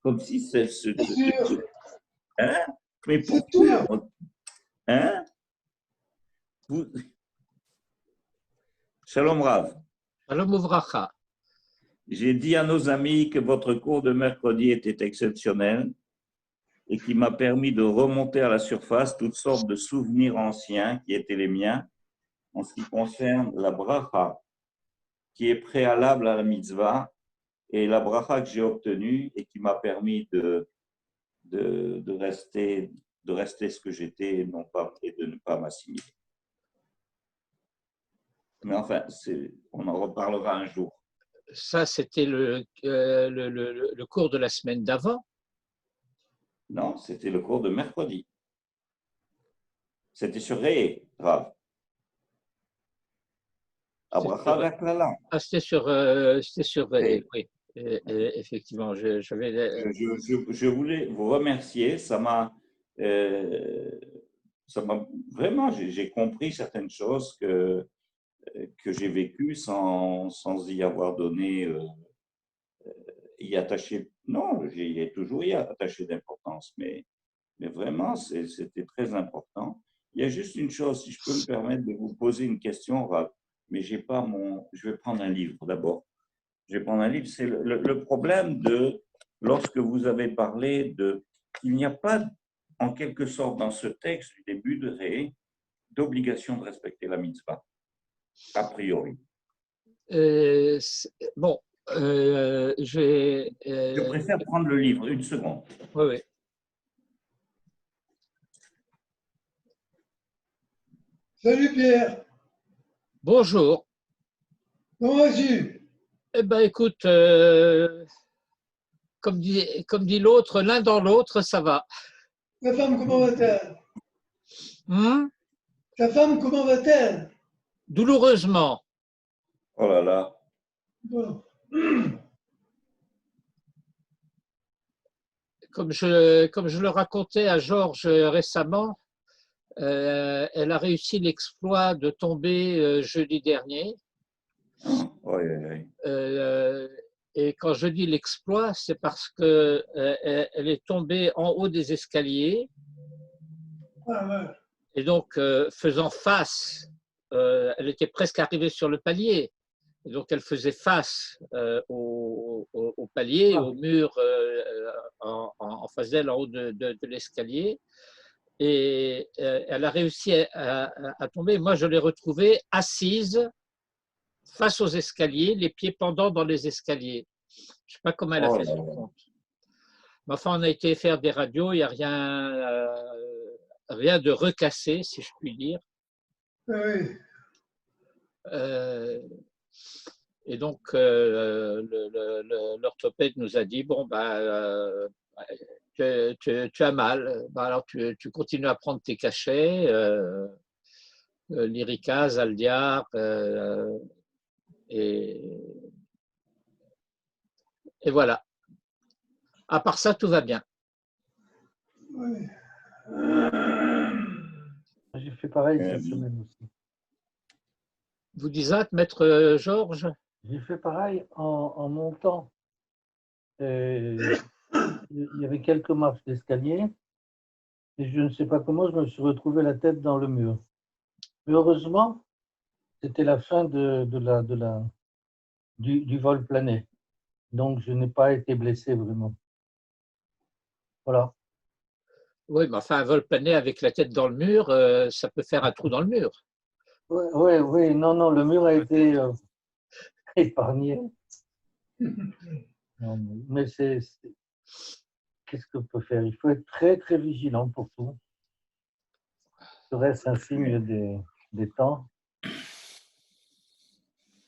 Comme si c'est… C'est sûr, Hein? Mais c'est pourquoi? sûr. Hein? Vous- Shalom Rav. Shalom Uvracha. J'ai dit à nos amis que votre cours de mercredi était exceptionnel et qui m'a permis de remonter à la surface toutes sortes de souvenirs anciens qui étaient les miens en ce qui concerne la bracha qui est préalable à la mitzvah et la bracha que j'ai obtenue et qui m'a permis de rester ce que j'étais non pas, et de ne pas m'assimiler. Mais enfin, on en reparlera un jour. Ça, c'était le cours de la semaine d'avant. Non, c'était le cours de mercredi. C'était sur Ré, Rav. C'était sur Oui. oui, effectivement. Je voulais vous remercier. Ça m'a vraiment, j'ai compris certaines choses que j'ai vécues sans y avoir donné, y attaché. Non, j'y ai toujours y attaché d'importance, mais vraiment, c'était très important. Il y a juste une chose, si je peux me permettre de vous poser une question, Rav, mais j'ai pas je vais prendre un livre d'abord. Je vais prendre un livre. C'est le problème de, lorsque vous avez parlé de, il n'y a pas, en quelque sorte, dans ce texte du début de Ré, d'obligation de respecter la mitzvah, a priori. Bon, Je préfère prendre le livre, une seconde. Oui, oui. Salut Pierre, Bonjour. comment vas-tu? Eh bien, écoute, comme dit l'autre, l'un dans l'autre, ça va. Ta femme, comment va-t-elle? Ta femme, comment va-t-elle? Douloureusement. Oh là là. Bon. Comme je le racontais à Georges récemment, elle a réussi l'exploit de tomber jeudi dernier. Oui, oui. Et quand je dis l'exploit, c'est parce que elle est tombée en haut des escaliers. Ah, ouais. Et donc, faisant face, elle était presque arrivée sur le palier. Et donc, elle faisait face au palier, au mur en face d'elle, en haut de l'escalier. Et elle a réussi à tomber. Moi, je l'ai retrouvée assise face aux escaliers, les pieds pendants dans les escaliers. Je ne sais pas comment elle a fait son compte. Mais enfin, on a été faire des radios, il n'y a rien de recassé, si je puis dire. Oui. Et donc, l'orthopède nous a dit, bon, tu as mal, alors tu continues à prendre tes cachets, Lyrica, Zaldiar, et voilà. À part ça, tout va bien. Oui. J'ai fait pareil cette semaine aussi. Vous disiez, maître Georges? J'ai fait pareil en montant. Il y avait quelques marches d'escalier et je ne sais pas comment je me suis retrouvé la tête dans le mur. Mais heureusement, c'était la fin du vol plané. Donc, je n'ai pas été blessé vraiment. Voilà. Oui, mais enfin, un vol plané avec la tête dans le mur, ça peut faire un trou dans le mur. Oui, non, le mur a été épargné. Non, mais qu'est-ce qu'on peut faire? Il faut être très, très vigilant pour tout. Serait-ce un signe des temps?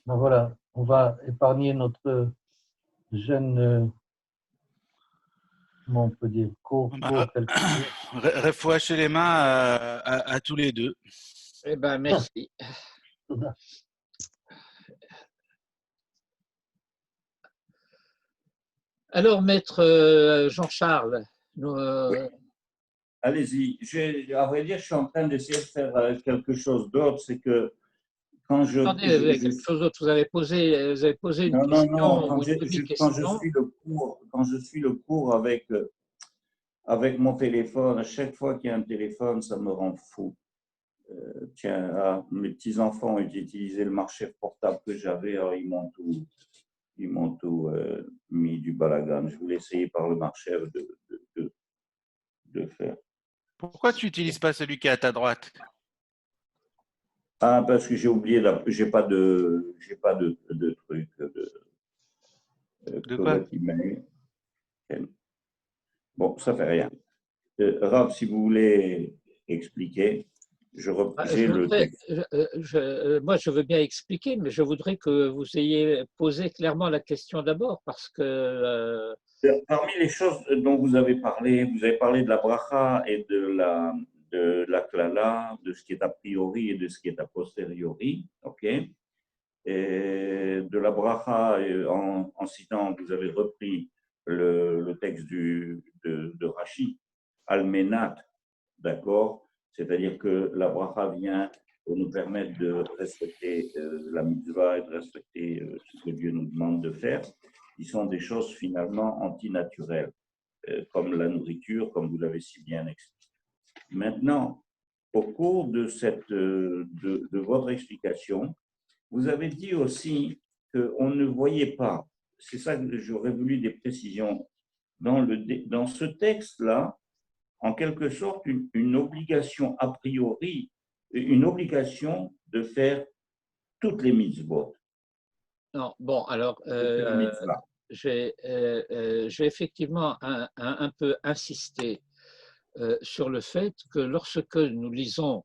Ben voilà, on va épargner notre jeune, comment on peut dire, court. Refoua chez les mains à tous les deux. Eh bien, merci. Alors, maître Jean-Charles, Oui. Allez-y. À vrai dire, je suis en train d'essayer de faire quelque chose d'autre. C'est que quand je, Attendez, je- quelque chose d'autre. Vous avez posé une non, non, non, question ou une demi-question. quand je suis le cours avec mon téléphone, à chaque fois qu'il y a un téléphone, ça me rend fou. Tiens, mes petits-enfants ont utilisé le marché portable que j'avais, alors ils m'ont tout mis du balagan. Je voulais essayer par le marché de faire. Pourquoi tu n'utilises pas celui qui est à ta droite? Ah, parce que j'ai oublié, j'ai pas de truc, De quoi? Kodak email. Bon, ça fait rien. Rav, si vous voulez expliquer, j'ai le texte. Moi, je veux bien expliquer, mais je voudrais que vous ayez posé clairement la question d'abord, parce que Parmi les choses dont vous avez parlé de la bracha et de la klala, de ce qui est a priori et de ce qui est a posteriori, ok? Et de la bracha, en citant, vous avez repris le texte de Rashi, Almenat, d'accord? C'est-à-dire que la bracha vient pour nous permettre de respecter la mitzvah et de respecter ce que Dieu nous demande de faire, qui sont des choses finalement antinaturelles, comme la nourriture, comme vous l'avez si bien expliqué. Maintenant, au cours de votre explication, vous avez dit aussi qu'on ne voyait pas, c'est ça que j'aurais voulu des précisions, dans ce texte-là, en quelque sorte une obligation a priori, une obligation de faire toutes les mitzvot. non. Bon, alors j'ai effectivement un peu insisté sur le fait que lorsque nous lisons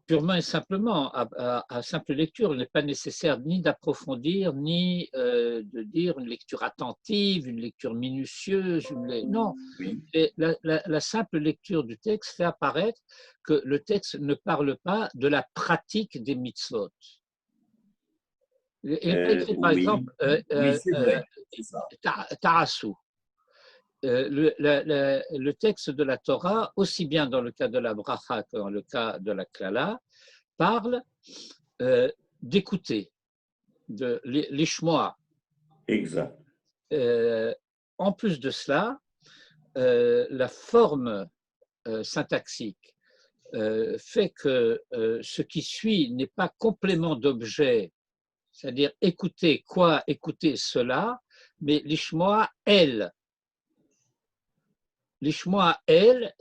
purement et simplement, à simple lecture, il n'est pas nécessaire ni d'approfondir, ni de dire une lecture attentive, une lecture minutieuse. Non, Oui. la simple lecture du texte fait apparaître que le texte ne parle pas de la pratique des mitzvot. Il n'est pas écrit, par Oui, exemple, oui, c'est vrai, c'est ça. Ta'asu. Le texte de la Torah, aussi bien dans le cas de la bracha que dans le cas de la klala, parle d'écouter, de l'ishmoa. Exact. En plus de cela, la forme syntaxique fait que ce qui suit n'est pas complément d'objet, c'est-à-dire écouter quoi, écouter cela, mais l'ishmoa, elle. L'ishmoa, elle,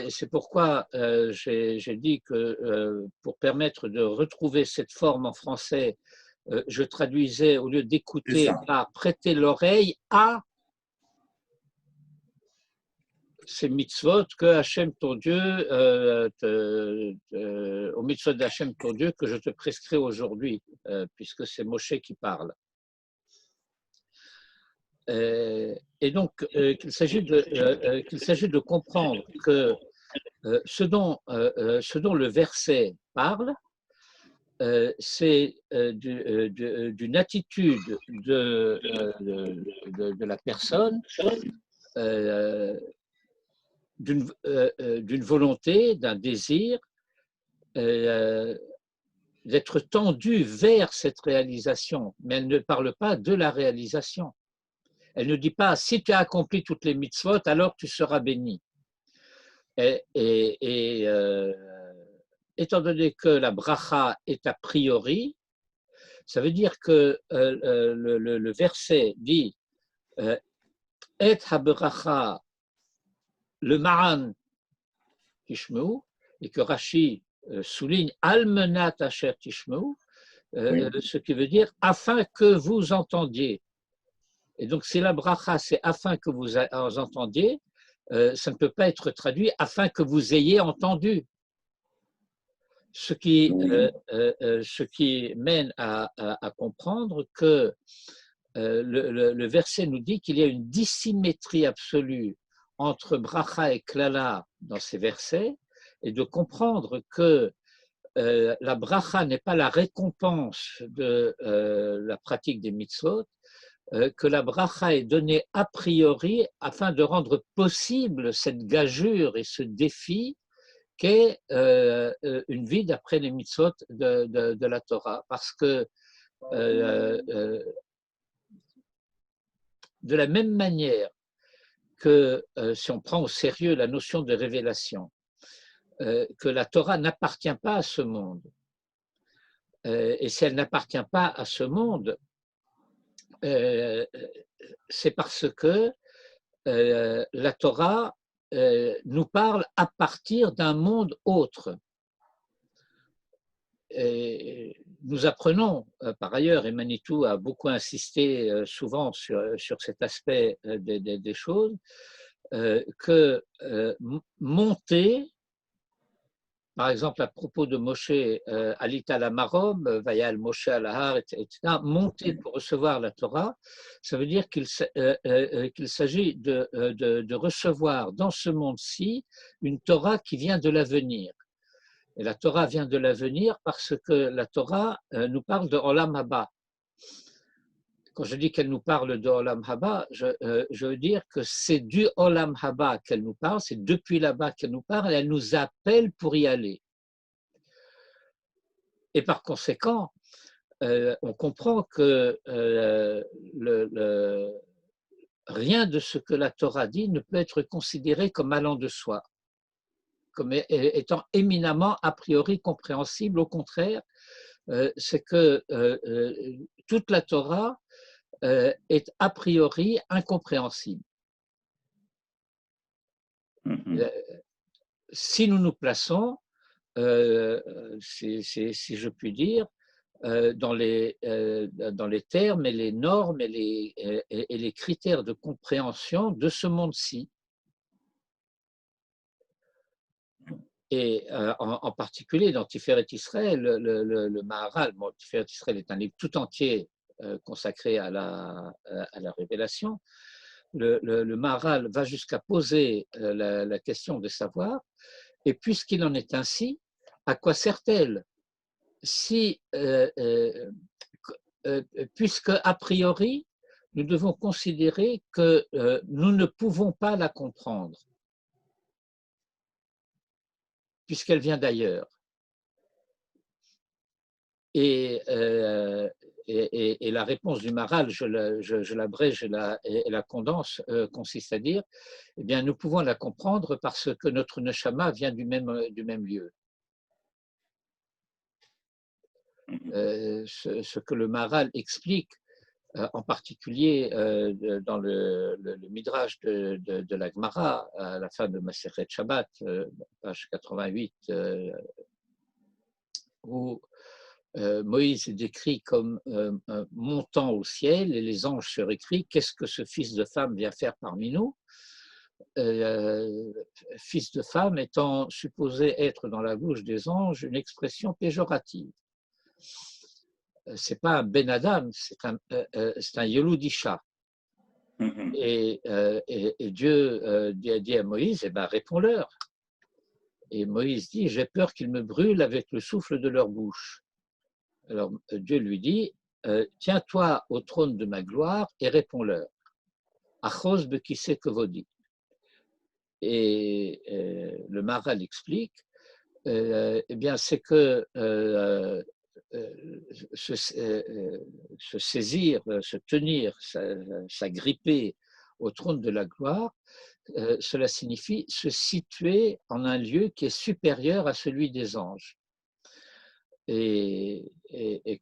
c'est pourquoi j'ai dit que pour permettre de retrouver cette forme en français, je traduisais au lieu d'écouter par prêter l'oreille à ces mitzvot que Hachem ton Dieu, aux mitzvot d'Hachem ton Dieu que je te prescris aujourd'hui, puisque c'est Moshe qui parle. Et donc, qu'il s'agit de comprendre que ce dont le verset parle, c'est d'une attitude de la personne, d'une volonté, d'un désir, d'être tendue vers cette réalisation, mais elle ne parle pas de la réalisation. Elle ne dit pas, si tu as accompli toutes les mitzvot, alors tu seras béni. Étant donné que la bracha est a priori, ça veut dire que le verset dit et ha-bracha le ma'an tishmeu, et que Rashi souligne almenat asher tishmeu, ce qui veut dire afin que vous entendiez. Et donc, si la bracha, c'est afin que vous entendiez, ça ne peut pas être traduit afin que vous ayez entendu. Ce qui mène à comprendre que le verset nous dit qu'il y a une dissymétrie absolue entre bracha et klala dans ces versets, et de comprendre que la bracha n'est pas la récompense de la pratique des mitzvot, que la bracha est donnée a priori afin de rendre possible cette gageure et ce défi qu'est une vie d'après les mitzvot de la Torah. Parce que de la même manière que si on prend au sérieux la notion de révélation, que la Torah n'appartient pas à ce monde, et si elle n'appartient pas à ce monde, c'est parce que la Torah nous parle à partir d'un monde autre. Et nous apprenons, par ailleurs, et Manitou a beaucoup insisté souvent sur cet aspect des choses, que monter, par exemple à propos de Moshe, Alita la Marom, Vayal Moshe Alahar, etc., monter pour recevoir la Torah, ça veut dire qu'il s'agit de recevoir dans ce monde-ci une Torah qui vient de l'avenir. Et la Torah vient de l'avenir parce que la Torah nous parle de Olam Haba. Quand je dis qu'elle nous parle de Olam Haba, je veux dire que c'est du Olam Haba qu'elle nous parle, c'est depuis là-bas qu'elle nous parle, et elle nous appelle pour y aller. Et par conséquent, on comprend que rien de ce que la Torah dit ne peut être considéré comme allant de soi, comme étant éminemment a priori compréhensible. Au contraire, c'est que toute la Torah est a priori incompréhensible. Si nous nous plaçons, si je puis dire, dans les termes et les normes et les critères de compréhension de ce monde-ci. Et en particulier dans Tiferet Israël, le Maharal, bon, Tiferet Israël est un livre tout entier consacré à la révélation. Le Maharal va jusqu'à poser la question de savoir, et puisqu'il en est ainsi, à quoi sert-elle si, puisque a priori, nous devons considérer que nous ne pouvons pas la comprendre, puisqu'elle vient d'ailleurs. Et la réponse du Maharal, je l'abrège et la condense, consiste à dire, eh bien, nous pouvons la comprendre parce que notre neshama vient du même lieu. Ce que le Maharal explique, en particulier dans le Midrash de la Gemara, à la fin de Masechet Shabbat, page 88, où Moïse est décrit comme montant au ciel et les anges se récrient « Qu'est-ce que ce fils de femme vient faire parmi nous ?» Fils de femme étant supposé être dans la bouche des anges une expression péjorative. Ce n'est pas un Ben Adam, c'est un Yeludisha. Et Dieu dit à Moïse, eh ben, réponds-leur. Et Moïse dit, j'ai peur qu'ils me brûlent avec le souffle de leur bouche. Alors Dieu lui dit, tiens-toi au trône de ma gloire et réponds-leur. Achos bekise kevodi. Et le Maharal explique, eh bien, c'est que se saisir, se tenir, s'agripper au trône de la gloire, cela signifie se situer en un lieu qui est supérieur à celui des anges. Et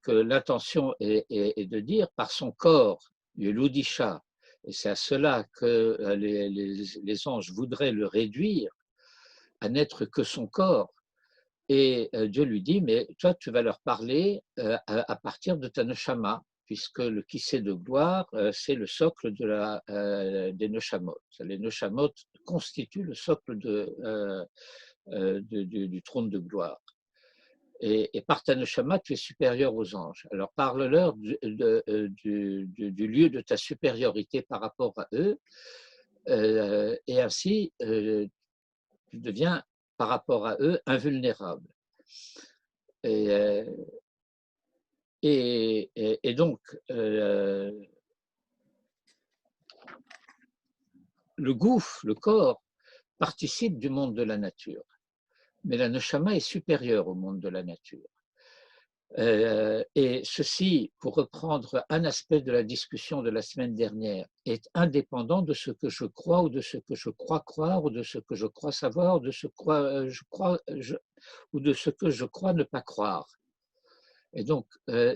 que l'intention est de dire par son corps, Yeludisha, et c'est à cela que les anges voudraient le réduire à n'être que son corps. Et Dieu lui dit, mais toi, tu vas leur parler à partir de ta neshama, puisque le kissé de gloire, c'est le socle des neshamot. Les neshamot constituent le socle du trône de gloire. Et par ta neshama, tu es supérieur aux anges. Alors parle-leur du lieu de ta supériorité par rapport à eux, et ainsi tu deviens par rapport à eux invulnérables. Et donc, le gouffre, le corps, participe du monde de la nature. mais la neshama est supérieure au monde de la nature. Et ceci, pour reprendre un aspect de la discussion de la semaine dernière, est indépendant de ce que je crois ou de ce que je crois croire ou de ce que je crois savoir ou de ce que je crois ne pas croire. Et donc,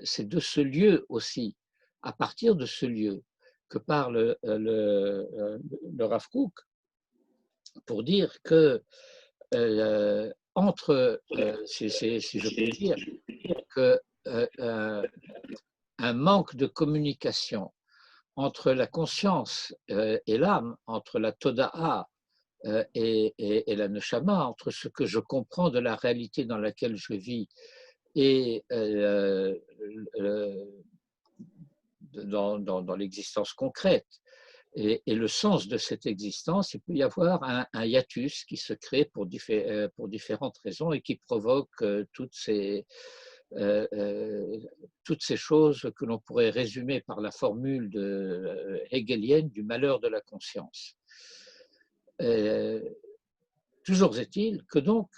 c'est de ce lieu aussi, à partir de ce lieu, que parle le Rav Kook pour dire que entre, si je peux dire, que un manque de communication entre la conscience et l'âme, entre la toda'a et la neshama, entre ce que je comprends de la réalité dans laquelle je vis et dans l'existence concrète et le sens de cette existence, il peut y avoir un hiatus qui se crée pour différentes raisons et qui provoque toutes ces choses que l'on pourrait résumer par la formule hegelienne du malheur de la conscience. Toujours est-il que donc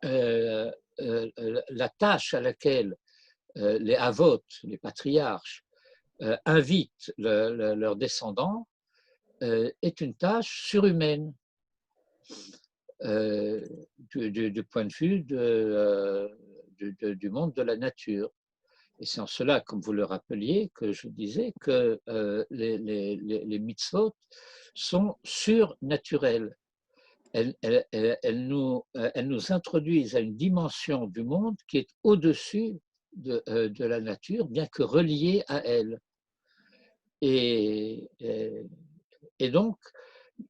la tâche à laquelle les avot, les patriarches, invitent leurs descendants est une tâche surhumaine du point de vue du monde de la nature. Et c'est en cela, comme vous le rappeliez, que je disais que les mitzvot sont surnaturelles. Elles nous introduisent à une dimension du monde qui est au-dessus de la nature, bien que reliée à elle. Et donc,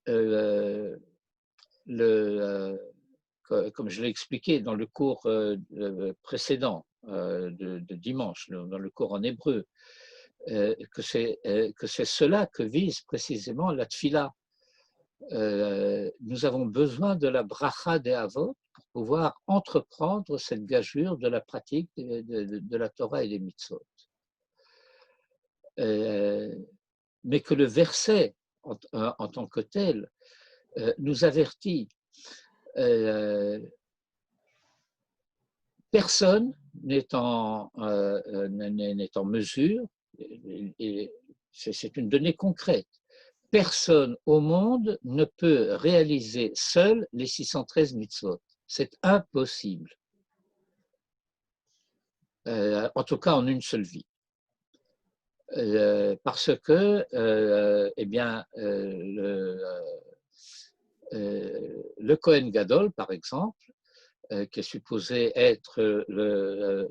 comme je l'ai expliqué dans le cours précédent de dimanche, dans le cours en hébreu, que c'est cela que vise précisément la tfila. Nous avons besoin de la bracha des avot pour pouvoir entreprendre cette gageure de la pratique de la Torah et des mitzvot. Mais que le verset en tant que tel nous avertit. Personne n'est en mesure, et c'est une donnée concrète, personne au monde ne peut réaliser seul les 613 mitzvot. C'est impossible. En tout cas en une seule vie. Parce que eh bien, le Kohen Gadol, par exemple, qui est supposé être le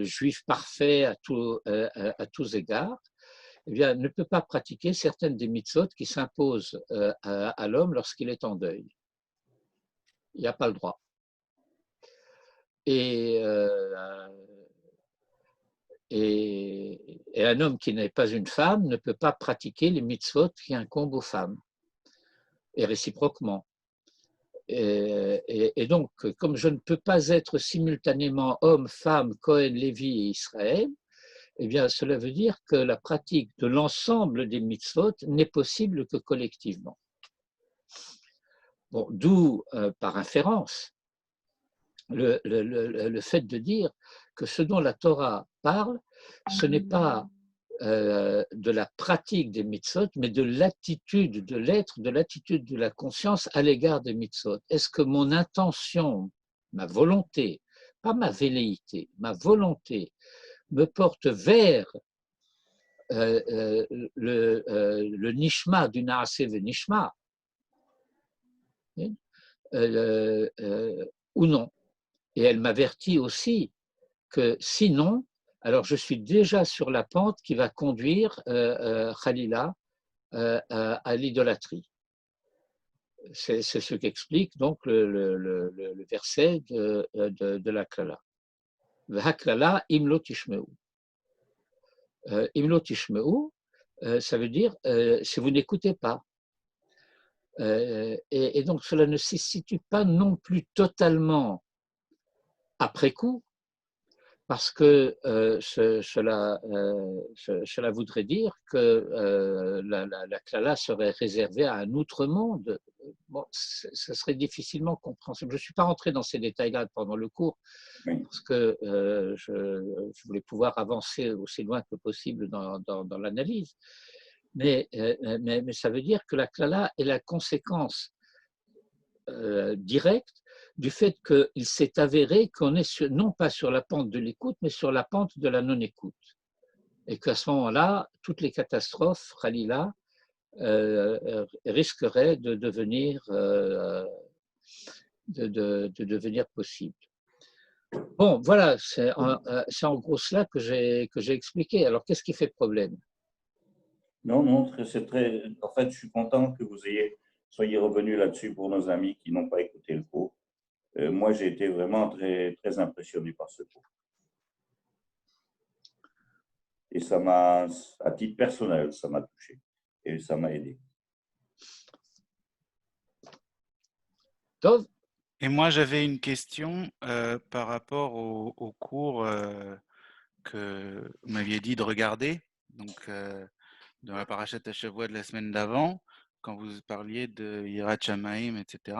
juif parfait à tous égards, eh bien, ne peut pas pratiquer certaines des mitzvot qui s'imposent à l'homme lorsqu'il est en deuil. Il n'y a pas le droit. Et un homme qui n'est pas une femme ne peut pas pratiquer les mitzvot qui incombent aux femmes, et réciproquement. Et donc, comme je ne peux pas être simultanément homme, femme, Cohen, Lévi et Israël, eh bien, cela veut dire que la pratique de l'ensemble des mitzvot n'est possible que collectivement. Bon, d'où, par inférence, le fait de dire que ce dont la Torah parle, ce n'est pas de la pratique des mitzvot, mais de l'attitude de l'être, de l'attitude de la conscience à l'égard des mitzvot. Est-ce que mon intention, ma volonté, pas ma velléité, ma volonté, me porte vers le nishma du naaseh venishma, ou non? Et elle m'avertit aussi que sinon, alors je suis déjà sur la pente qui va conduire Khalila à l'idolâtrie. C'est ce qu'explique donc le verset de la Klala. V'haklala imlo tishmeu. Imlo tishmeu, ça veut dire si vous n'écoutez pas. Et donc cela ne se situe pas non plus totalement après coup, parce que cela voudrait dire que la Klala serait réservée à un outre monde bon, ça serait difficilement compréhensible. Je ne suis pas rentré dans ces détails-là pendant le cours, Oui. parce que je voulais pouvoir avancer aussi loin que possible dans l'analyse. Mais ça veut dire que la klala est la conséquence directe du fait qu'il s'est avéré qu'on est non pas sur la pente de l'écoute, mais sur la pente de la non-écoute. Et qu'à ce moment-là, toutes les catastrophes, Khalila, risqueraient de devenir possibles. Bon, voilà, c'est en gros cela que j'ai expliqué. Alors, qu'est-ce qui fait problème? Non, non, c'est très. En fait, je suis content que vous soyez revenu là-dessus pour nos amis qui n'ont pas écouté le cours. Moi, j'ai été vraiment très, très impressionné par ce cours. Et ça m'a, à titre personnel, ça m'a touché et ça m'a aidé. Donc, Et moi, j'avais une question par rapport au cours que vous m'aviez dit de regarder, donc dans la parashat Hashavua de la semaine d'avant, quand vous parliez de Yirat Shamaim, etc.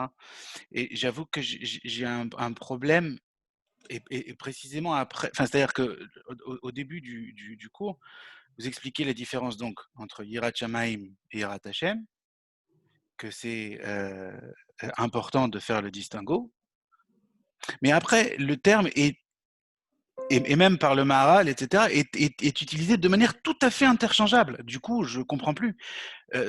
Et j'avoue que j'ai un problème, et précisément après, enfin, c'est-à-dire que au début du cours, vous expliquez la différence donc entre Yirat Shamaim et Yirat Hashem, que c'est important de faire le distinguo. Mais après, le terme et même par le Maharal, etc., est utilisé de manière tout à fait interchangeable. Du coup, je ne comprends plus.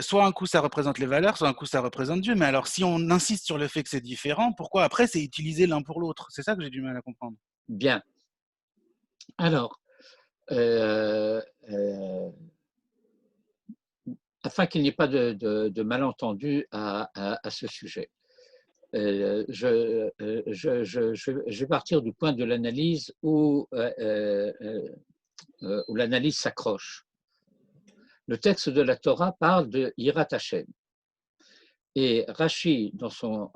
Soit un coup, ça représente les valeurs, soit un coup, ça représente Dieu. Mais alors, si on insiste sur le fait que c'est différent, pourquoi après, c'est utilisé l'un pour l'autre? C'est ça que j'ai du mal à comprendre. bien. Alors, afin qu'il n'y ait pas de malentendu à ce sujet, je vais partir du point de l'analyse où l'analyse s'accroche. Le texte de la Torah parle de Yirat Hashem. Et Rashi, dans son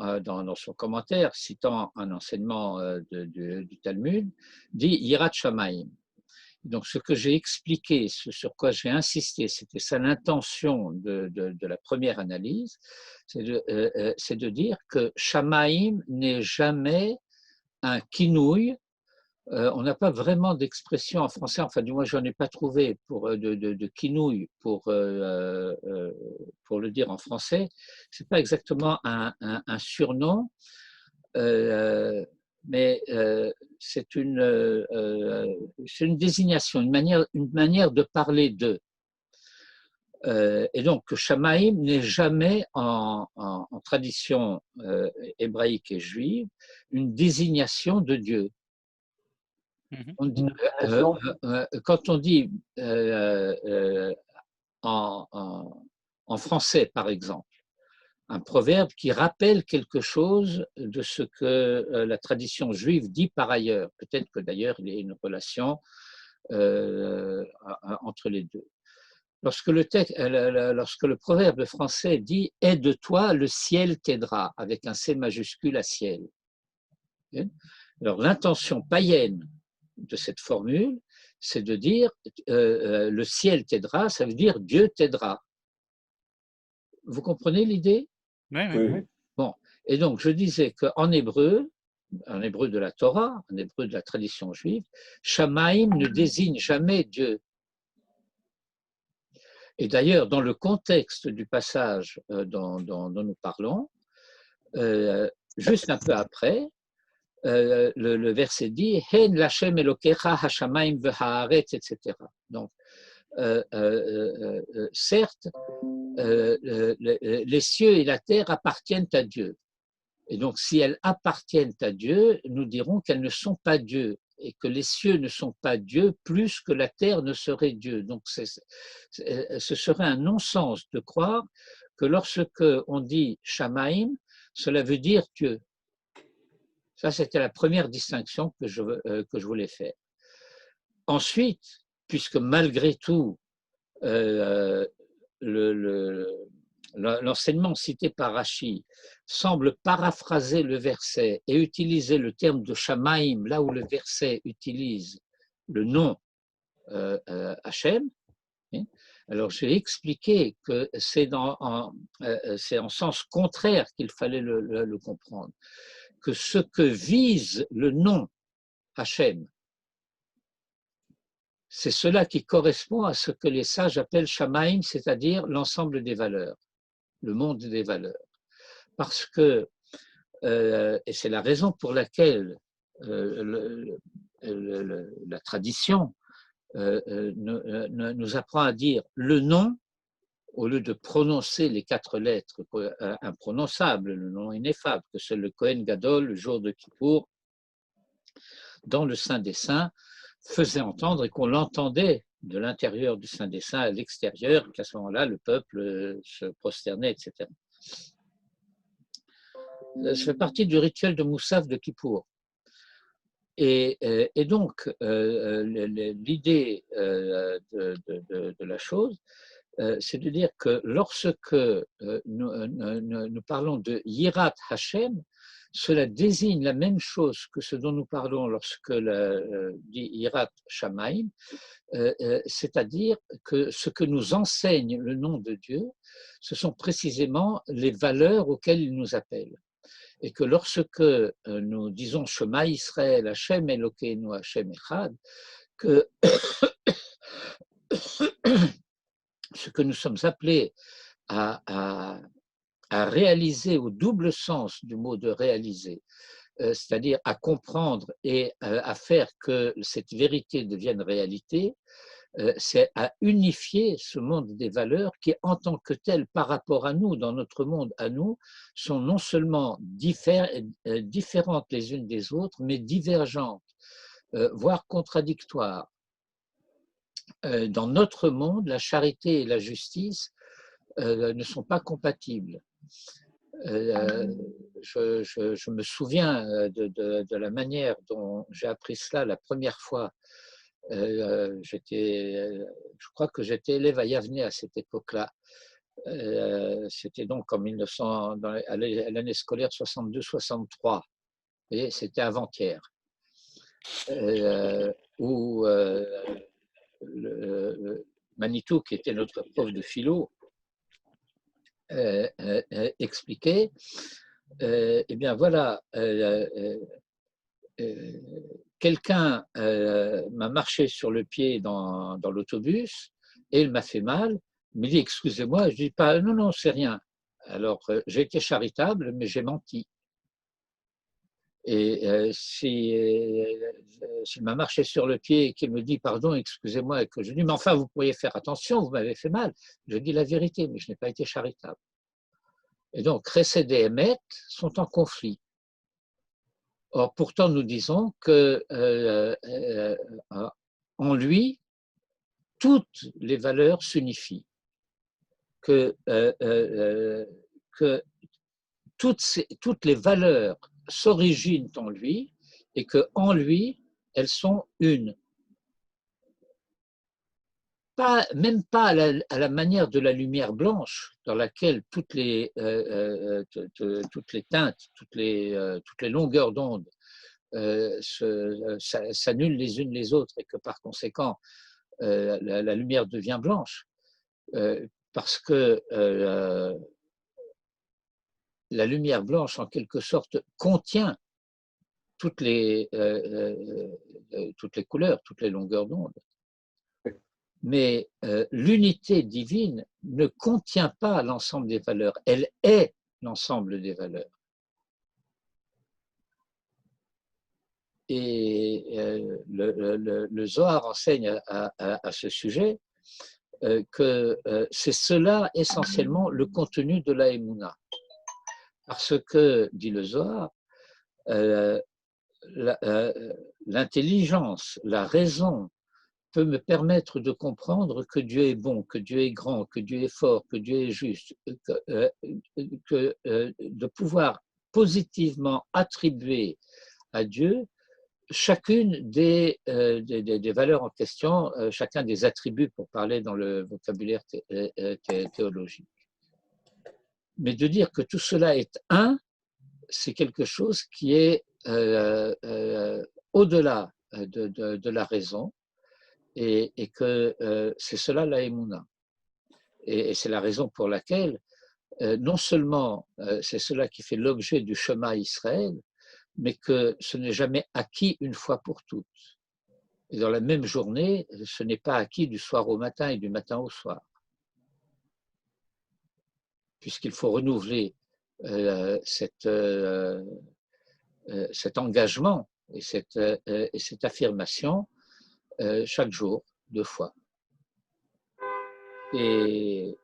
commentaire, citant un enseignement du Talmud, dit Yirat Shamayim. Donc, ce que j'ai expliqué, ce sur quoi j'ai insisté, c'était ça l'intention de la première analyse, c'est de dire que Shamaim n'est jamais un kinouï. On n'a pas vraiment d'expression en français, enfin du moins je n'en ai pas trouvé de kinouï pour le dire en français. Ce n'est pas exactement un surnom, mais c'est une désignation, une manière de parler d'eux. Et donc, Shamaim n'est jamais en tradition hébraïque et juive une désignation de Dieu. On dit, quand on dit en français, par exemple, un proverbe qui rappelle quelque chose de ce que la tradition juive dit par ailleurs. Peut-être que d'ailleurs il y a une relation entre les deux. Lorsque le proverbe français dit « Aide-toi, le ciel t'aidera » avec un C majuscule à ciel. Alors l'intention païenne de cette formule, c'est de dire le ciel t'aidera, ça veut dire Dieu t'aidera. Vous comprenez l'idée? Oui. Bon, et donc je disais qu'en hébreu de la Torah, en hébreu de la tradition juive, Shamaim ne désigne jamais Dieu. Et d'ailleurs, dans le contexte du passage dont nous parlons, juste un peu après, le verset dit Hen Lashem Elokecha Hashamaim Vehaaretz, etc. Donc, certes, les cieux et la terre appartiennent à Dieu. Et donc, si elles appartiennent à Dieu, nous dirons qu'elles ne sont pas Dieu et que les cieux ne sont pas Dieu plus que la terre ne serait Dieu. Donc, ce serait un non-sens de croire que lorsque on dit Shamaim, cela veut dire Dieu. Ça, c'était la première distinction que je voulais faire. Ensuite, puisque malgré tout, l'enseignement cité par Rashi semble paraphraser le verset et utiliser le terme de Shamaim là où le verset utilise le nom Hachem, Alors j'ai expliqué que c'est en sens contraire qu'il fallait le comprendre, que ce que vise le nom Hachem, c'est cela qui correspond à ce que les sages appellent Shamaim, c'est-à-dire l'ensemble des valeurs, le monde des valeurs. Parce que, et c'est la raison pour laquelle la tradition nous apprend à dire le nom, au lieu de prononcer les 4 lettres imprononçables, le nom ineffable, que c'est le Kohen Gadol, le jour de Kippour, dans le Saint des Saints, faisait entendre et qu'on l'entendait de l'intérieur du Saint des Saints à l'extérieur, qu'à ce moment-là, le peuple se prosternait, etc. Ça fait partie du rituel de Moussaf de Kippour. Et donc, l'idée de la chose, c'est de dire que lorsque nous parlons de Yirat Hashem, cela désigne la même chose que ce dont nous parlons lorsque dit Yirat Shamaim, c'est-à-dire que ce que nous enseigne le nom de Dieu, ce sont précisément les valeurs auxquelles il nous appelle. Et que lorsque nous disons Shema Israël, Hashem Elokeinu, Hashem Echad, que ce que nous sommes appelés à réaliser au double sens du mot de réaliser, c'est-à-dire à comprendre et à faire que cette vérité devienne réalité, c'est à unifier ce monde des valeurs qui, en tant que tel, par rapport à nous, dans notre monde à nous, sont non seulement différentes les unes des autres, mais divergentes, voire contradictoires. Dans notre monde, la charité et la justice ne sont pas compatibles. Je me souviens de la manière dont j'ai appris cela la première fois. Je crois que j'étais élève à Yavne à cette époque-là. C'était donc en 1900, à l'année scolaire 62-63. Et c'était avant-hier. Où Manitou, qui était notre prof de philo, expliquait, eh bien voilà, quelqu'un m'a marché sur le pied dans l'autobus et il m'a fait mal. Il me dit excusez-moi, je dis pas non, non, c'est rien. Alors j'ai été charitable, mais j'ai menti. Et s'il m'a marché sur le pied et qu'il me dit pardon, excusez-moi, et que je dis mais enfin vous pourriez faire attention, vous m'avez fait mal. Je dis la vérité, mais je n'ai pas été charitable. Et donc Chesed et Emet sont en conflit. Or, pourtant, nous disons que en lui, toutes les valeurs s'unifient, que toutes les valeurs s'originent en lui et qu'en lui, elles sont une. Même pas à la manière de la lumière blanche, dans laquelle toutes les teintes, toutes les longueurs d'onde s'annulent les unes les autres et que par conséquent, la lumière devient blanche. Parce que la lumière blanche, en quelque sorte, contient toutes les couleurs, toutes les longueurs d'onde. Mais l'unité divine ne contient pas l'ensemble des valeurs, elle est l'ensemble des valeurs. Et le Zohar enseigne à ce sujet que c'est cela essentiellement le contenu de la Emouna. Parce que, dit le Zohar, l'intelligence, la raison peut me permettre de comprendre que Dieu est bon, que Dieu est grand, que Dieu est fort, que Dieu est juste, de pouvoir positivement attribuer à Dieu chacune des valeurs en question, chacun des attributs pour parler dans le vocabulaire théologique. Mais de dire que tout cela est un, c'est quelque chose qui est au-delà de la raison et que c'est cela la Emouna. et c'est la raison pour laquelle non seulement c'est cela qui fait l'objet du Shema Israël, mais que ce n'est jamais acquis une fois pour toutes. Et dans la même journée, ce n'est pas acquis du soir au matin et du matin au soir. Puisqu'il faut renouveler cet engagement et cette affirmation chaque jour, 2 fois. Et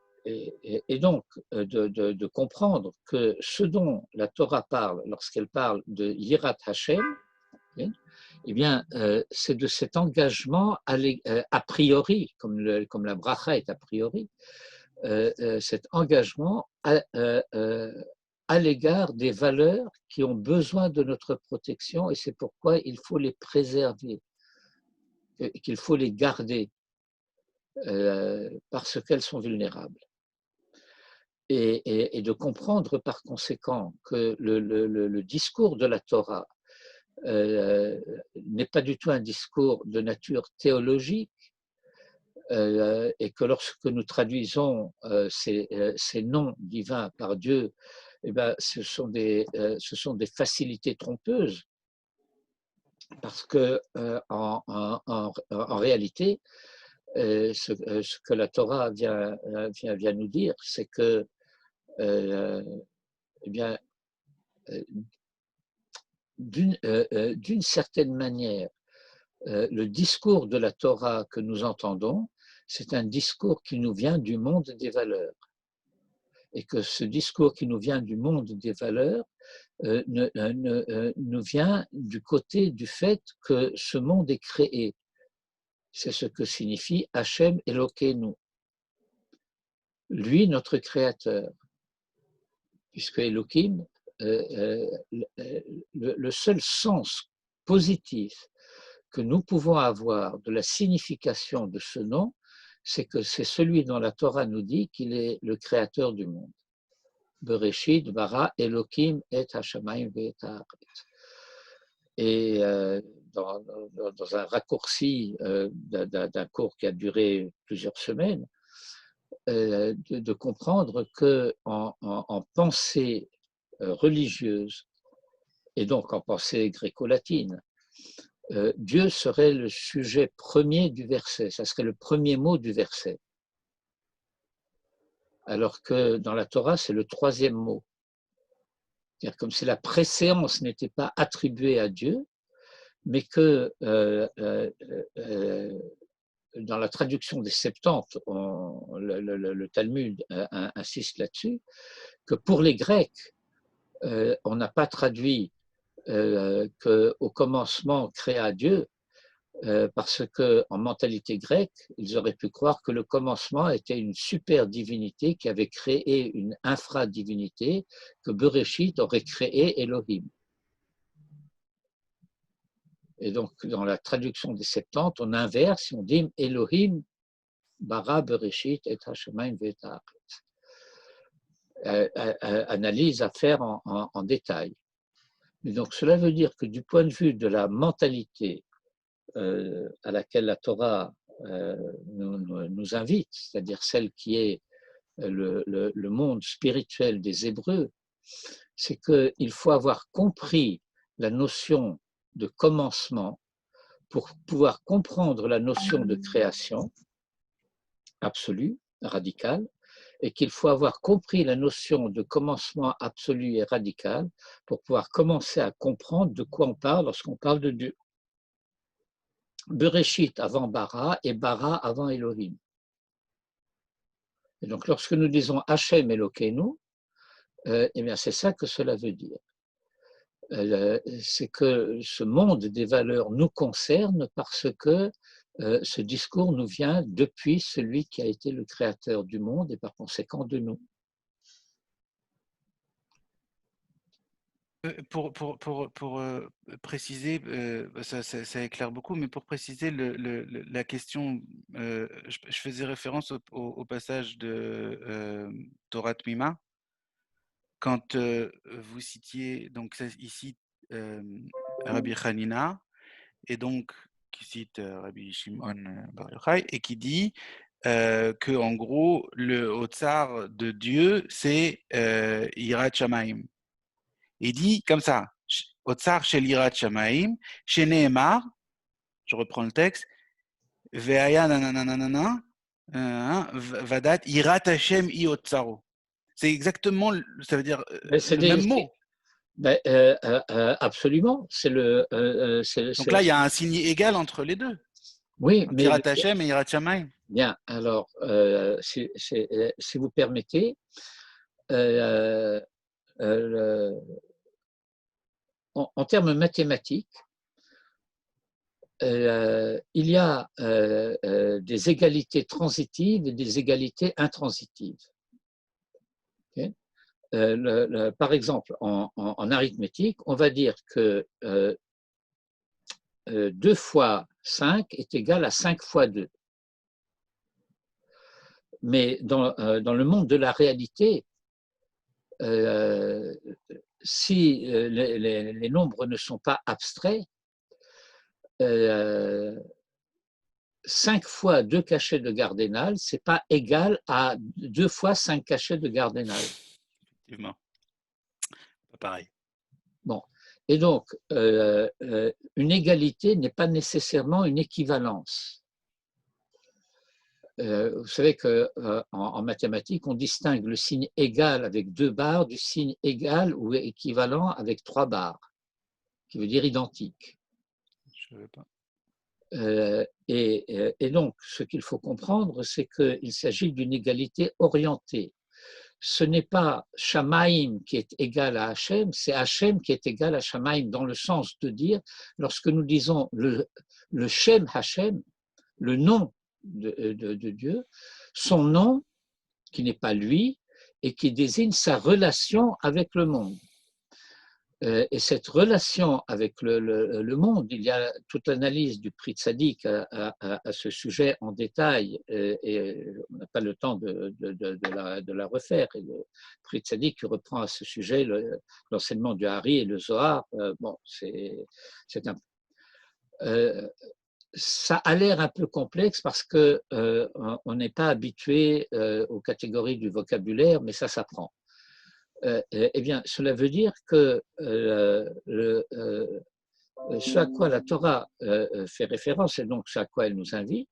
donc, de comprendre que ce dont la Torah parle lorsqu'elle parle de Yirat Hashem, eh bien, c'est de cet engagement a priori, comme la bracha est a priori, cet engagement à l'égard des valeurs qui ont besoin de notre protection, et c'est pourquoi il faut les préserver, qu'il faut les garder, parce qu'elles sont vulnérables. Et de comprendre par conséquent que le discours de la Torah n'est pas du tout un discours de nature théologique, et que lorsque nous traduisons ces noms divins par Dieu, eh ben, ce sont des facilités trompeuses, parce que en réalité, ce que la Torah vient nous dire, c'est que eh bien, d'une certaine manière, le discours de la Torah que nous entendons, c'est un discours qui nous vient du monde des valeurs. Et que ce discours qui nous vient du monde des valeurs nous vient du côté du fait que ce monde est créé. C'est ce que signifie Hachem Elokeinu. Lui, notre créateur. Puisque Elohim, le seul sens positif que nous pouvons avoir de la signification de ce nom, c'est que c'est celui dont la Torah nous dit qu'il est le créateur du monde. Bereshit, bara, Elohim, et Hashamayim, et haaretz. Et dans un raccourci d'un cours qui a duré plusieurs semaines, de comprendre qu'en pensée religieuse, et donc en pensée gréco-latine, Dieu serait le sujet premier du verset, ça serait le premier mot du verset. Alors que dans la Torah, c'est le troisième mot. C'est-à-dire comme si la préséance n'était pas attribuée à Dieu, mais que dans la traduction des Septante, le Talmud insiste là-dessus, que pour les Grecs, on n'a pas traduit qu'au commencement créa Dieu, parce qu'en mentalité grecque, ils auraient pu croire que le commencement était une super divinité qui avait créé une infra-divinité, que Bereshit aurait créé Elohim. Et donc, dans la traduction des Septante, on inverse, on dit Elohim, bara Bereshit et Hashemayim ve'et haaretz. Analyse à faire en détail. Mais donc, cela veut dire que du point de vue de la mentalité à laquelle la Torah nous invite, c'est-à-dire celle qui est le monde spirituel des Hébreux, c'est qu'il faut avoir compris la notion de commencement pour pouvoir comprendre la notion de création absolue, radicale, et qu'il faut avoir compris la notion de commencement absolu et radical pour pouvoir commencer à comprendre de quoi on parle lorsqu'on parle de Dieu. Bereshit avant Bara et Bara avant Elohim. Et donc, lorsque nous disons Hachem Elokeinu, eh bien, c'est ça que cela veut dire. C'est que ce monde des valeurs nous concerne parce que ce discours nous vient depuis celui qui a été le créateur du monde et par conséquent de nous. Pour préciser, ça éclaire beaucoup, mais pour préciser la question, je faisais référence au passage de Torah Tmima, quand vous citiez, donc ici, Rabbi Hanina, et donc qui cite Rabbi Shimon Bar Yochai, et qui dit que en gros, le Otsar de Dieu, c'est Yirat Shamaim. Il dit comme ça, Otsar shel Yirat Shamaim, chez Nehemar, je reprends le texte, Ve'aya nananana, Vadat Yirat Hashem I Otsaro. C'est exactement, ça veut dire C'est le même mot. Absolument. Donc là, il y a un signe égal entre les deux. Oui, mais Yirat Hashem et Yirat Shamaim. bien. Alors, si vous permettez, en termes mathématiques, il y a des égalités transitives et des égalités intransitives. Okay. Par exemple, en arithmétique, on va dire que 2 fois 5 est égal à 5 fois 2. Mais dans le monde de la réalité, si les nombres ne sont pas abstraits, 5 fois 2 cachets de Gardénal, ce n'est pas égal à 2 fois 5 cachets de Gardénal. Effectivement. Pas pareil. Bon. Et donc, une égalité n'est pas nécessairement une équivalence. Vous savez qu'en mathématiques, on distingue le signe égal avec 2 barres du signe égal ou équivalent avec 3 barres, qui veut dire identique. Je ne savais pas. Et donc, ce qu'il faut comprendre, c'est qu'il s'agit d'une égalité orientée. Ce n'est pas Shamaim qui est égal à Hachem, c'est Hachem qui est égal à Shamaim, dans le sens de dire, lorsque nous disons le Shem Hachem, le nom de Dieu, son nom, qui n'est pas lui, et qui désigne sa relation avec le monde. Et cette relation avec le monde, il y a toute l'analyse du Pri Tzadik à ce sujet en détail, et on n'a pas le temps de la refaire. Et le Pri Tzadik reprend à ce sujet l'enseignement du Hari et le Zohar. Bon, c'est ça a l'air un peu complexe parce qu'on n'est pas habitué aux catégories du vocabulaire, mais ça s'apprend. Eh bien, cela veut dire que ce à quoi la Torah fait référence, et donc ce à quoi elle nous invite,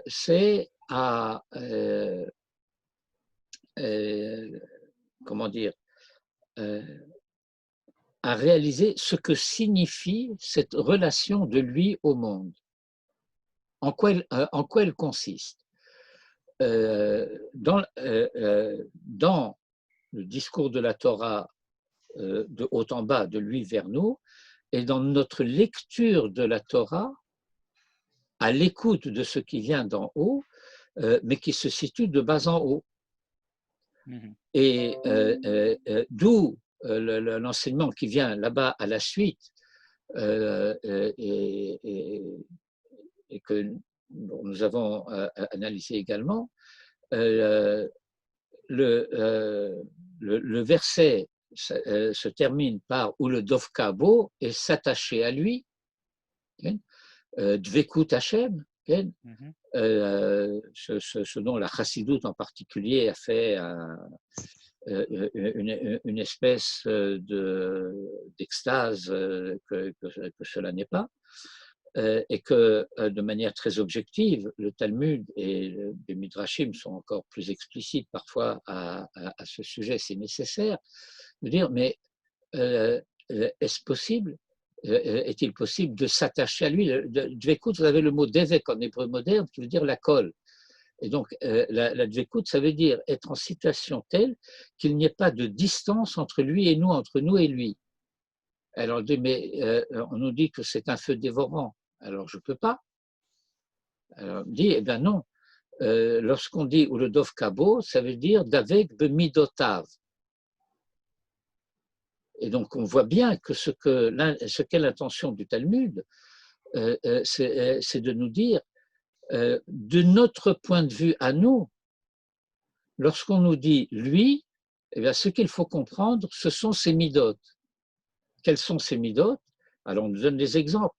c'est à comment dire, à réaliser ce que signifie cette relation de lui au monde. En quoi elle consiste. Dans le discours de la Torah de haut en bas, de lui vers nous, et dans notre lecture de la Torah, à l'écoute de ce qui vient d'en haut, mais qui se situe de bas en haut. Et d'où l'enseignement qui vient là-bas à la suite, et que nous avons analysé également, le verset se termine par où le Dovkabo est s'attacher à lui, Dvekut Hashem, ce dont la Chassidoute en particulier a fait une espèce d'extase que cela n'est pas. Et que de manière très objective, le Talmud et les Midrashim sont encore plus explicites parfois à ce sujet, c'est nécessaire, de dire, mais est-ce possible, est-il possible de s'attacher à lui? Dvekut, vous avez le mot devek en hébreu moderne, qui veut dire la colle. Et donc, la dvekut, ça veut dire être en situation telle qu'il n'y ait pas de distance entre lui et nous, entre nous et lui. Alors, mais on nous dit que c'est un feu dévorant. Alors, je ne peux pas. Alors, on dit, eh bien non. Lorsqu'on dit ou le dov kabo, ça veut dire d'avec bemidotav. Et donc, on voit bien que ce qu'est l'intention du Talmud, c'est de nous dire, de notre point de vue à nous, lorsqu'on nous dit lui, eh bien, ce qu'il faut comprendre, ce sont ses midotes. Quels sont ces midotes? Alors, on nous donne des exemples.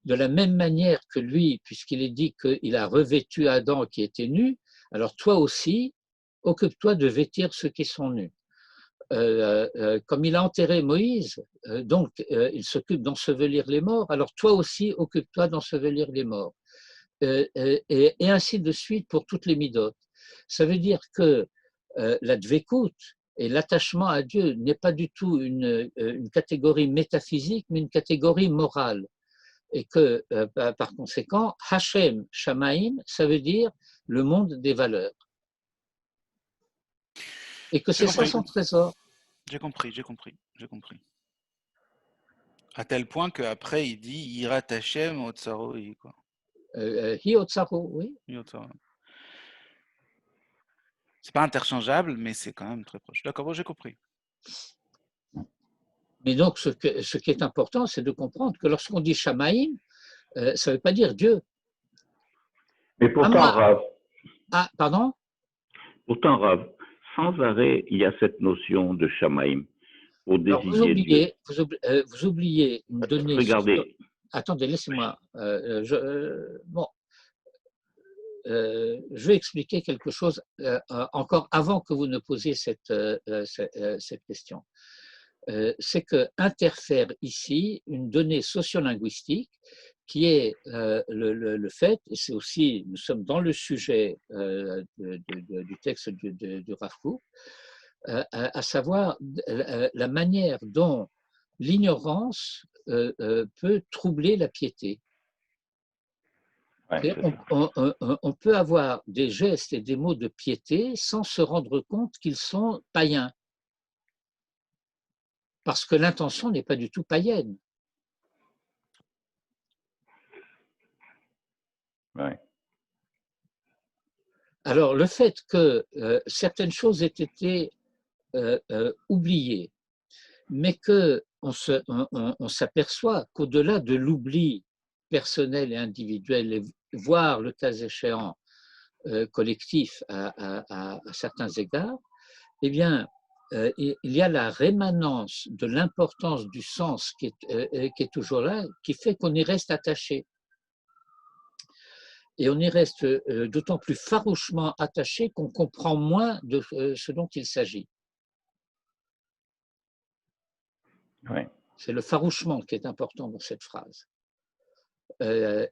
de la même manière que lui, puisqu'il est dit qu'il a revêtu Adam qui était nu, alors toi aussi, occupe-toi de vêtir ceux qui sont nus. Comme il a enterré Moïse, donc il s'occupe d'ensevelir les morts, alors toi aussi, occupe-toi d'ensevelir les morts. Et ainsi de suite pour toutes les midotes. Ça veut dire que la dvekout et l'attachement à Dieu n'est pas du tout une catégorie métaphysique, mais une catégorie morale. Et que, par conséquent, Hachem Shamaim, ça veut dire le monde des valeurs. Et que c'est ça son trésor. J'ai compris. À tel point qu'après, il dit Yirat Hashem Otsaroi, quoi. Hiotsaro, oui. C'est pas interchangeable, mais c'est quand même très proche. D'accord, bon, j'ai compris. Mais donc, ce qui est important, c'est de comprendre que lorsqu'on dit Shamaim, ça ne veut pas dire Dieu. Mais pourtant, Rav, Pardon? Pourtant, Rav, sans arrêt, il y a cette notion de Shamaim pour désigner Dieu. Vous oubliez une donnée. Regardez. Attendez, laissez-moi. Je vais expliquer quelque chose encore avant que vous ne posiez cette question. C'est que interfère ici une donnée sociolinguistique qui est le fait, et c'est aussi, nous sommes dans le sujet du texte du Rav Kook, à savoir la manière dont l'ignorance peut troubler la piété. Ouais, on peut avoir des gestes et des mots de piété sans se rendre compte qu'ils sont païens. Parce que l'intention n'est pas du tout païenne. ouais. Alors, le fait que certaines choses aient été oubliées, mais qu'on s'aperçoit qu'au-delà de l'oubli personnel et individuel, et voire le cas échéant collectif à certains égards, eh bien, il y a la rémanence de l'importance du sens qui est toujours là, qui fait qu'on y reste attaché. Et on y reste d'autant plus farouchement attaché qu'on comprend moins de ce dont il s'agit. Ouais. C'est le farouchement qui est important dans cette phrase. On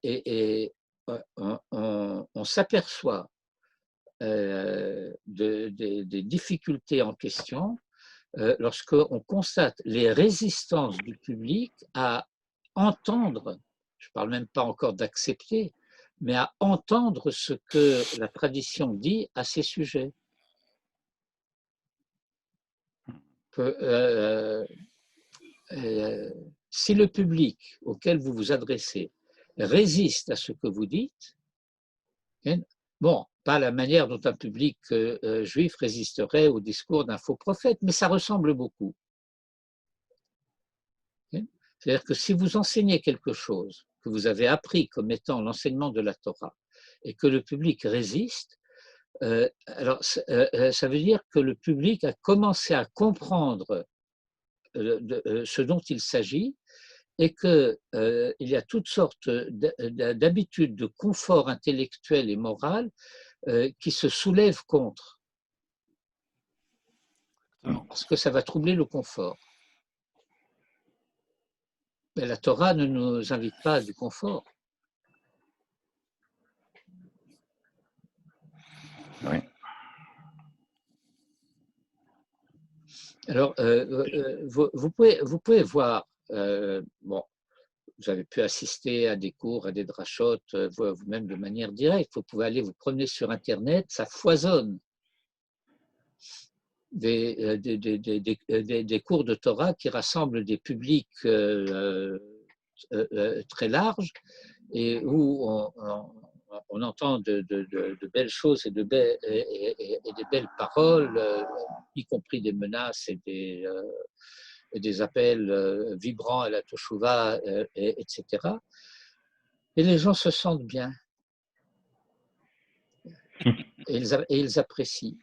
s'aperçoit des difficultés en question lorsqu'on constate les résistances du public à entendre, je ne parle même pas encore d'accepter, mais à entendre ce que la tradition dit à ces sujets. Si le public auquel vous vous adressez résiste à ce que vous dites, bon, pas la manière dont un public juif résisterait au discours d'un faux prophète, mais ça ressemble beaucoup. C'est-à-dire que si vous enseignez quelque chose que vous avez appris comme étant l'enseignement de la Torah et que le public résiste, alors ça veut dire que le public a commencé à comprendre ce dont il s'agit et qu'il y a toutes sortes d'habitudes de confort intellectuel et moral qui se soulèvent contre. Parce que ça va troubler le confort. Mais la Torah ne nous invite pas à du confort. Oui. Alors, vous pouvez voir, bon, vous avez pu assister à des cours, à des drachotes, vous-même de manière directe. Vous pouvez aller vous promener sur Internet, ça foisonne. Des cours de Torah qui rassemblent des publics très larges et où on entend de belles choses et des belles paroles, y compris des menaces et des appels vibrants à la Teshuvah, etc. Et les gens se sentent bien. Et ils apprécient.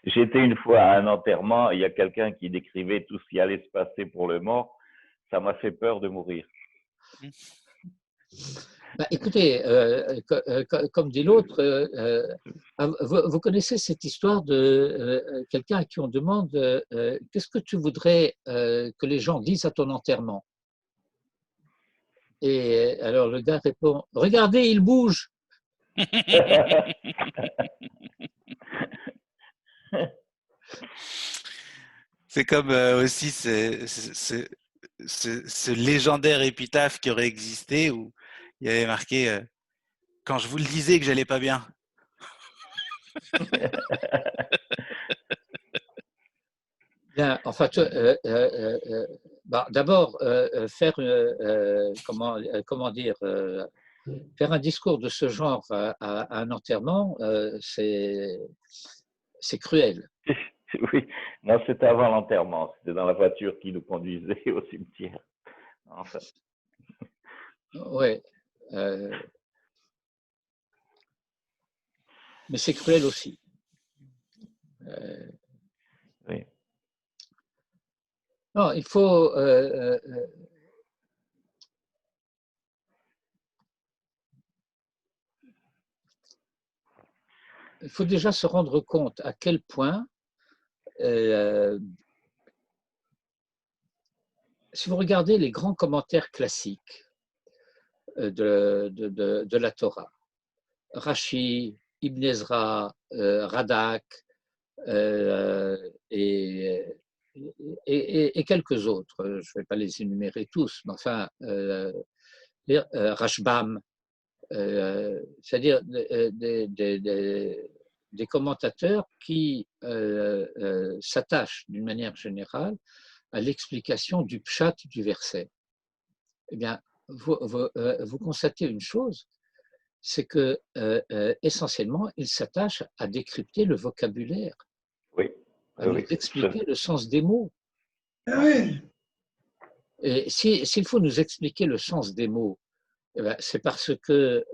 J'étais une fois à un enterrement, il y a quelqu'un qui décrivait tout ce qui allait se passer pour le mort. Ça m'a fait peur de mourir. Bah, écoutez, comme dit l'autre, vous connaissez cette histoire de quelqu'un à qui on demande qu'est-ce que tu voudrais que les gens disent à ton enterrement? Et alors le gars répond, regardez, il bouge. C'est comme aussi ce légendaire épitaphe qui aurait existé où il y avait marqué quand je vous le disais que j'allais pas bien. Bien, en fait, bah, d'abord, faire, comment dire, faire un discours de ce genre à un enterrement, c'est cruel. Oui, non, c'était avant l'enterrement. C'était dans la voiture qui nous conduisait au cimetière. Enfin. Ouais. Mais c'est cruel aussi. Oui. Non, il faut. Il faut déjà se rendre compte à quel point, si vous regardez les grands commentaires classiques de la Torah, Rashi, Ibn Ezra, Radak et quelques autres, je ne vais pas les énumérer tous, mais enfin, Rashbam, c'est-à-dire des commentateurs qui s'attachent d'une manière générale à l'explication du pshat du verset. Eh bien, vous constatez une chose, c'est que essentiellement, ils s'attachent à décrypter le vocabulaire, Oui. à nous expliquer le sens des mots. Oui. Et s'il faut nous expliquer le sens des mots, c'est parce que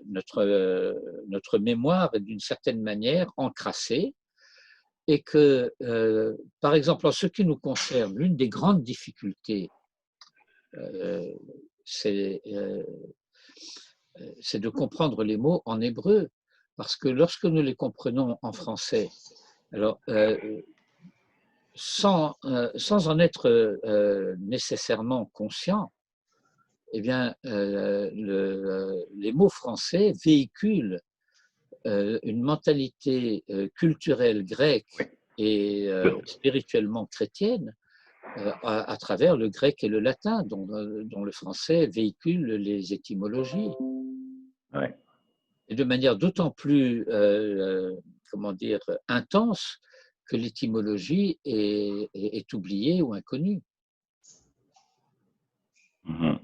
notre mémoire est d'une certaine manière encrassée et que, par exemple, en ce qui nous concerne, l'une des grandes difficultés, c'est de comprendre les mots en hébreu, parce que lorsque nous les comprenons en français, alors sans en être nécessairement conscient, eh bien, les mots français véhiculent une mentalité culturelle grecque et spirituellement chrétienne à travers le grec et le latin, dont le français véhicule les étymologies. Oui. Et de manière d'autant plus, comment dire, intense que l'étymologie est oubliée ou inconnue. Mm-hmm.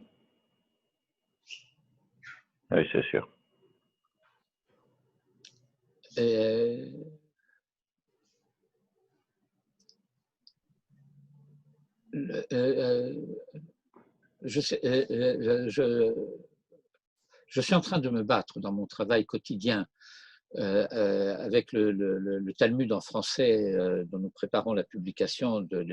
Oui, c'est sûr. Je suis en train de me battre dans mon travail quotidien avec le Talmud en français dont nous préparons la publication de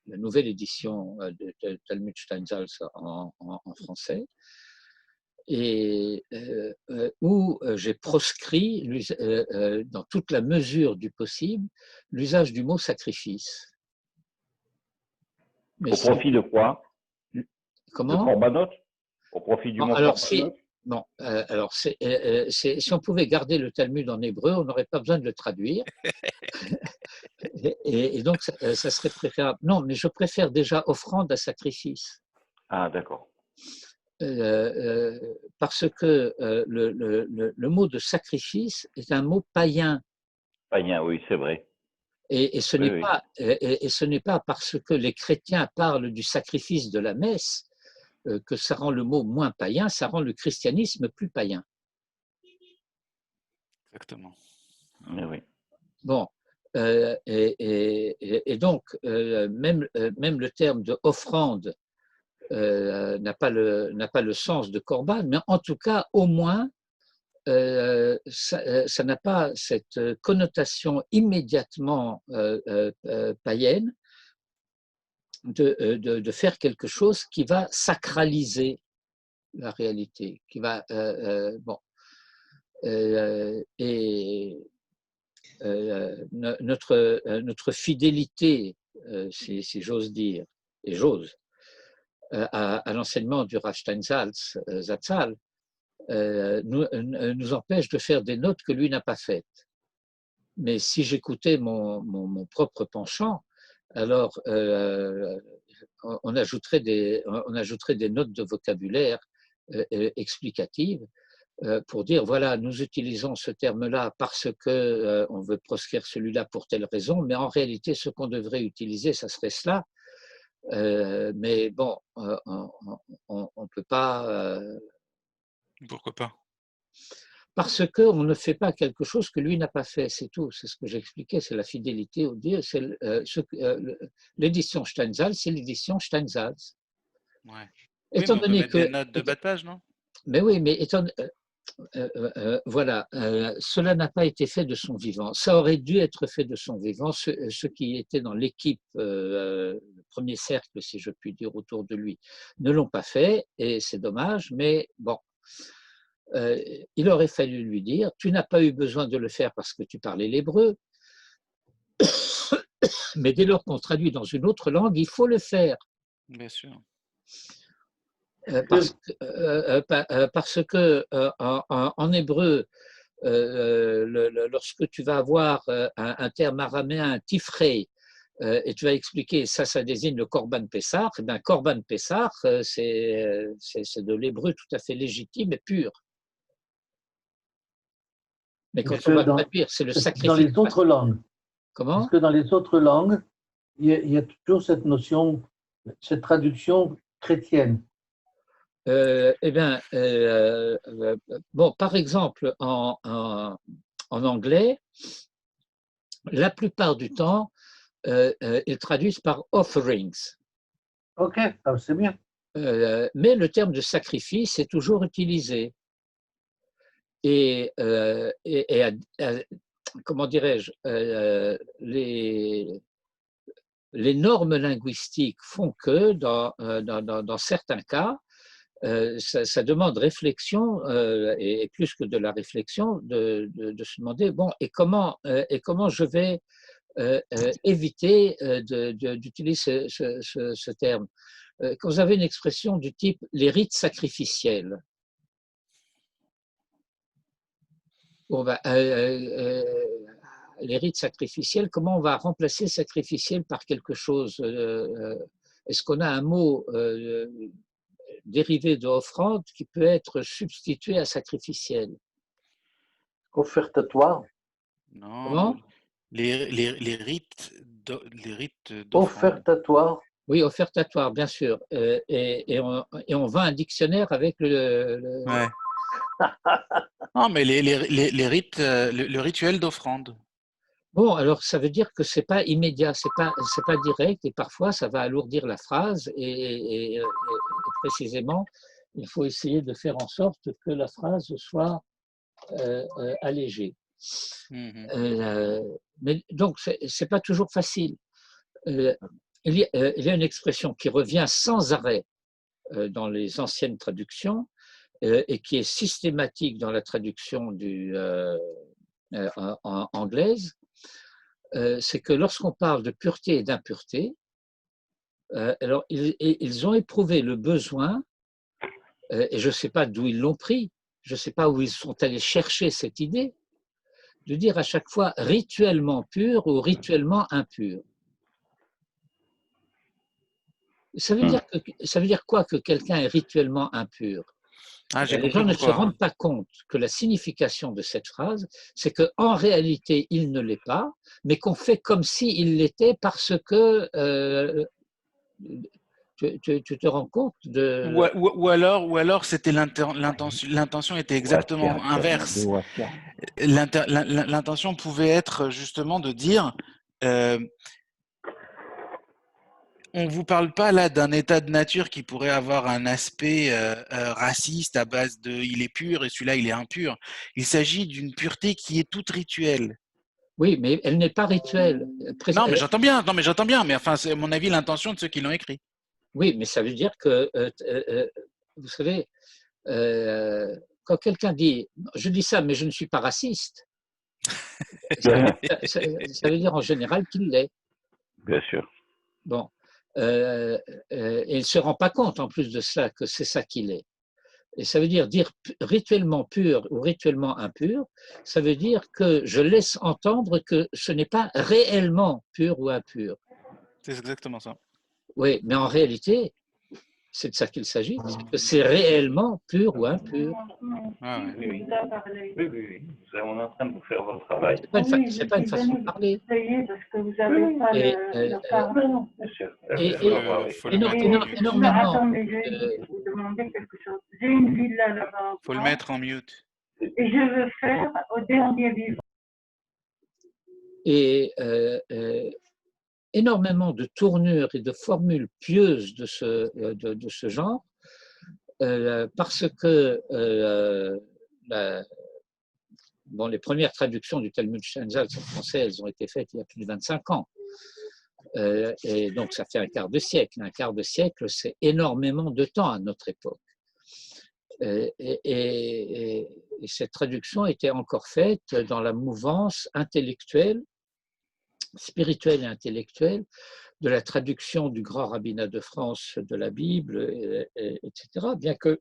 la nouvelle édition de Talmud Steinsaltz en français, et où j'ai proscrit, dans toute la mesure du possible, l'usage du mot sacrifice. Mais au profit de quoi? Comment? De Korbanot? Au profit du mot alors, Korbanot? Non, alors si on pouvait garder le Talmud en hébreu, on n'aurait pas besoin de le traduire. et donc, ça serait préférable. Non, mais je préfère déjà offrande à sacrifice. Ah, d'accord. Parce que le mot de sacrifice est un mot païen. Païen, oui, c'est vrai. Et ce n'est pas, et ce n'est pas parce que les chrétiens parlent du sacrifice de la messe que ça rend le mot moins païen, ça rend le christianisme plus païen. Exactement. Mais oui. Bon, et donc, même le terme de offrande n'a pas le sens de corban, mais en tout cas, au moins, ça n'a pas cette connotation immédiatement païenne de faire quelque chose qui va sacraliser la réalité, qui va bon. Et notre fidélité, si j'ose dire, et j'ose, à l'enseignement du Rav Stein Zatzal, nous empêche de faire des notes que lui n'a pas faites. Mais si j'écoutais mon propre penchant, alors on ajouterait des notes de vocabulaire explicatives pour dire, voilà, nous utilisons ce terme-là parce que on veut proscrire celui-là pour telle raison, mais en réalité, ce qu'on devrait utiliser, ça serait cela. Mais bon, on peut pas… Pourquoi pas? Parce qu'on ne fait pas quelque chose que lui n'a pas fait, c'est tout. C'est ce que j'expliquais, c'est la fidélité au Dieu. L'édition Steinsaltz, c'est l'édition Steinsaltz. Ouais. Étant oui, mais on peut donné mettre que, des notes de bas de page, non? Mais oui, mais voilà, cela n'a pas été fait de son vivant. Ça aurait dû être fait de son vivant. Ceux qui étaient dans l'équipe, le premier cercle, si je puis dire, autour de lui, ne l'ont pas fait, et c'est dommage, mais bon. Il aurait fallu lui dire, tu n'as pas eu besoin de le faire parce que tu parlais l'hébreu, mais dès lors qu'on traduit dans une autre langue, il faut le faire. Bien sûr. Parce que en hébreu, lorsque tu vas avoir un terme araméen, un tifrei, et tu vas expliquer ça désigne le Korban Pessah, et bien Korban Pessah, c'est de l'hébreu tout à fait légitime et pur. Mais quand on va traduire, c'est le sacrifice. Dans les autres langues. Comment? Parce que dans les autres langues, il y a toujours cette notion, cette traduction chrétienne. Eh bien, bon, par exemple, en anglais, la plupart du temps, ils traduisent par offerings. Ok, c'est bien. Mais le terme de sacrifice est toujours utilisé. Et comment dirais-je, les normes linguistiques font que dans certains cas, ça demande réflexion, et plus que de la réflexion, de se demander, bon, et comment je vais éviter d'utiliser ce terme. Quand vous avez une expression du type les rites sacrificiels, bon, les rites sacrificiels, comment on va remplacer sacrificiel par quelque chose? Est-ce qu'on a un mot dérivé de offrande qui peut être substitué à sacrificiel? Offertatoire. Non. Comment? Les rites d'offrande. Offertatoire. Oui, offertatoire, bien sûr. Et on va un dictionnaire avec le… Ouais. Non, mais les rites, le rituel d'offrande. Bon, alors ça veut dire que c'est pas immédiat, c'est pas direct, et parfois ça va alourdir la phrase, et précisément, il faut essayer de faire en sorte que la phrase soit allégée. Mais donc c'est pas toujours facile. Il y a une expression qui revient sans arrêt dans les anciennes traductions et qui est systématique dans la traduction anglaise. C'est que lorsqu'on parle de pureté et d'impureté, alors ils ont éprouvé le besoin, et je ne sais pas d'où ils l'ont pris, je ne sais pas où ils sont allés chercher cette idée, de dire à chaque fois rituellement pur ou rituellement impur. Ça veut dire quoi que quelqu'un est rituellement impur? Les gens ne se rendent pas compte que la signification de cette phrase, c'est qu'en réalité, il ne l'est pas, mais qu'on fait comme s'il l'était parce que tu te rends compte de… Ou alors c'était l'intention était exactement inverse. L'intention pouvait être justement de dire on vous parle pas là d'un état de nature qui pourrait avoir un aspect raciste à base de il est pur et celui-là il est impur. Il s'agit d'une pureté qui est toute rituelle. Oui, mais elle n'est pas rituelle. Non, mais j'entends bien. Non, mais j'entends bien. Mais enfin, c'est à mon avis l'intention de ceux qui l'ont écrit. Oui, mais ça veut dire que, vous savez, quand quelqu'un dit, je dis ça, mais je ne suis pas raciste, ça veut dire en général qu'il l'est. Bien sûr. Bon, et il ne se rend pas compte en plus de cela que c'est ça qu'il est. Et ça veut dire rituellement pur ou rituellement impur, ça veut dire que je laisse entendre que ce n'est pas réellement pur ou impur. C'est exactement ça. Oui, mais en réalité, c'est de ça qu'il s'agit, c'est que c'est réellement pur ou impur. Ah ouais. Oui, oui. On est en train de vous faire votre travail. C'est pas une façon de parler. Parce que vous avez pas Et, le pardon. Bien sûr. Et- Faut le mettre en mute. énormément. Attendez, je vais vous demander quelque chose. J'ai une villa là-bas. Faut le mettre en mute. Et je veux faire au dernier vivant. Et énormément de tournures et de formules pieuses de ce genre, parce que bon, les premières traductions du Talmud Shenzal en français, elles ont été faites il y a plus de 25 ans. Et donc, ça fait un quart de siècle. Un quart de siècle, c'est énormément de temps à notre époque. Et cette traduction était encore faite dans la mouvance intellectuelle, spirituelle et intellectuelle de la traduction du grand rabbinat de France de la Bible, etc., bien que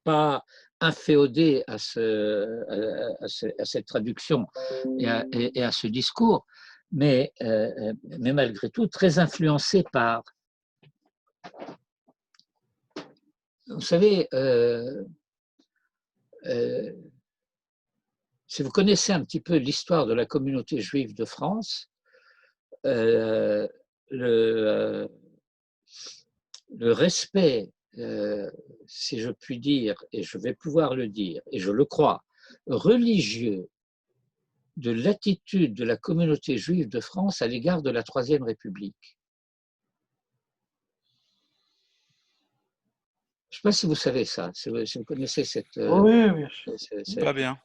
pas inféodé à cette traduction et à ce discours, mais malgré tout très influencé par. Vous savez, si vous connaissez un petit peu l'histoire de la communauté juive de France, le respect, si je puis dire, et je vais pouvoir le dire, et je le crois, religieux de l'attitude de la communauté juive de France à l'égard de la Troisième République. Je ne sais pas si vous savez ça, si vous connaissez cette, Pas bien.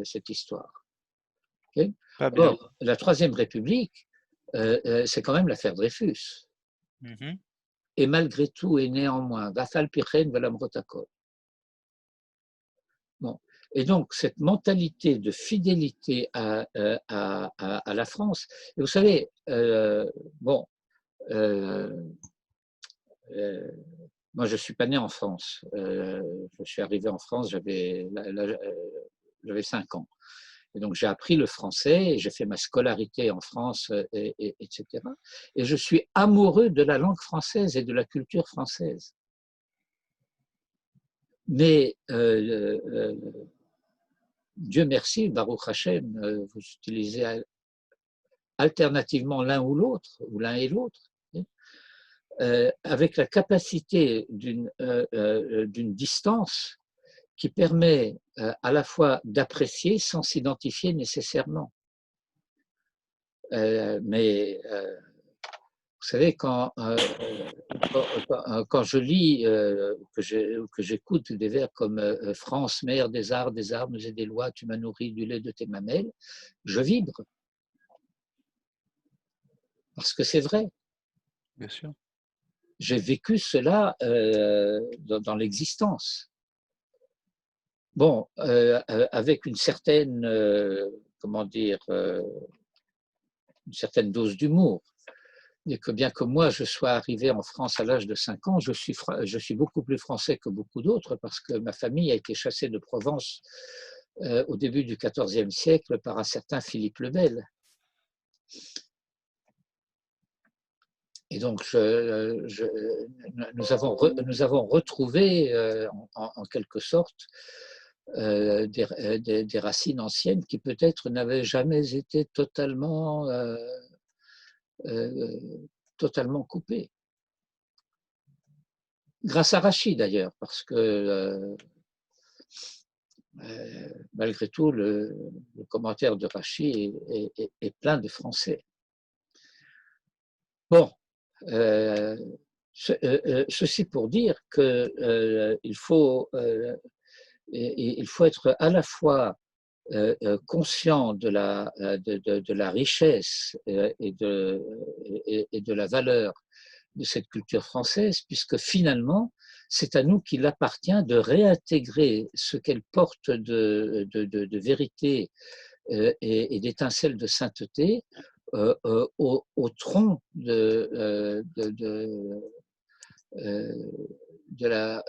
cette histoire. Okay. Pas bien. Or, la Troisième République, c'est quand même l'affaire Dreyfus. Mm-hmm. Et malgré tout, et néanmoins, Vafal Pichen Velam Rotakol. Bon. Et donc, cette mentalité de fidélité à la France, et vous savez, bon, moi, je ne suis pas né en France. Je suis arrivé en France, j'avais 5 ans. Et donc, j'ai appris le français, j'ai fait ma scolarité en France, etc. Et je suis amoureux de la langue française et de la culture française. Mais Dieu merci, Baruch Hashem, vous utilisez alternativement l'un ou l'autre, ou l'un et l'autre, avec la capacité d'une distance qui permet à la fois d'apprécier sans s'identifier nécessairement. Mais vous savez, quand je lis, que j'écoute des vers comme France, mère des arts, des armes et des lois, tu m'as nourri du lait de tes mamelles, je vibre. Parce que c'est vrai. Bien sûr. J'ai vécu cela dans l'existence. Bon, avec une certaine, comment dire, une certaine dose d'humour. Et que bien que moi, je sois arrivé en France à l'âge de 5 ans, je suis beaucoup plus français que beaucoup d'autres parce que ma famille a été chassée de Provence au début du XIVe siècle par un certain Philippe le Bel. Et donc, nous avons retrouvé, en quelque sorte, des racines anciennes qui peut-être n'avaient jamais été totalement coupées. Grâce à Rachi d'ailleurs, parce que malgré tout, le commentaire de Rachi est plein de français. Bon, ceci pour dire que il faut être à la fois conscient de la richesse et de la valeur de cette culture française, puisque finalement, c'est à nous qu'il appartient de réintégrer ce qu'elle porte de vérité et d'étincelles de sainteté au tronc de la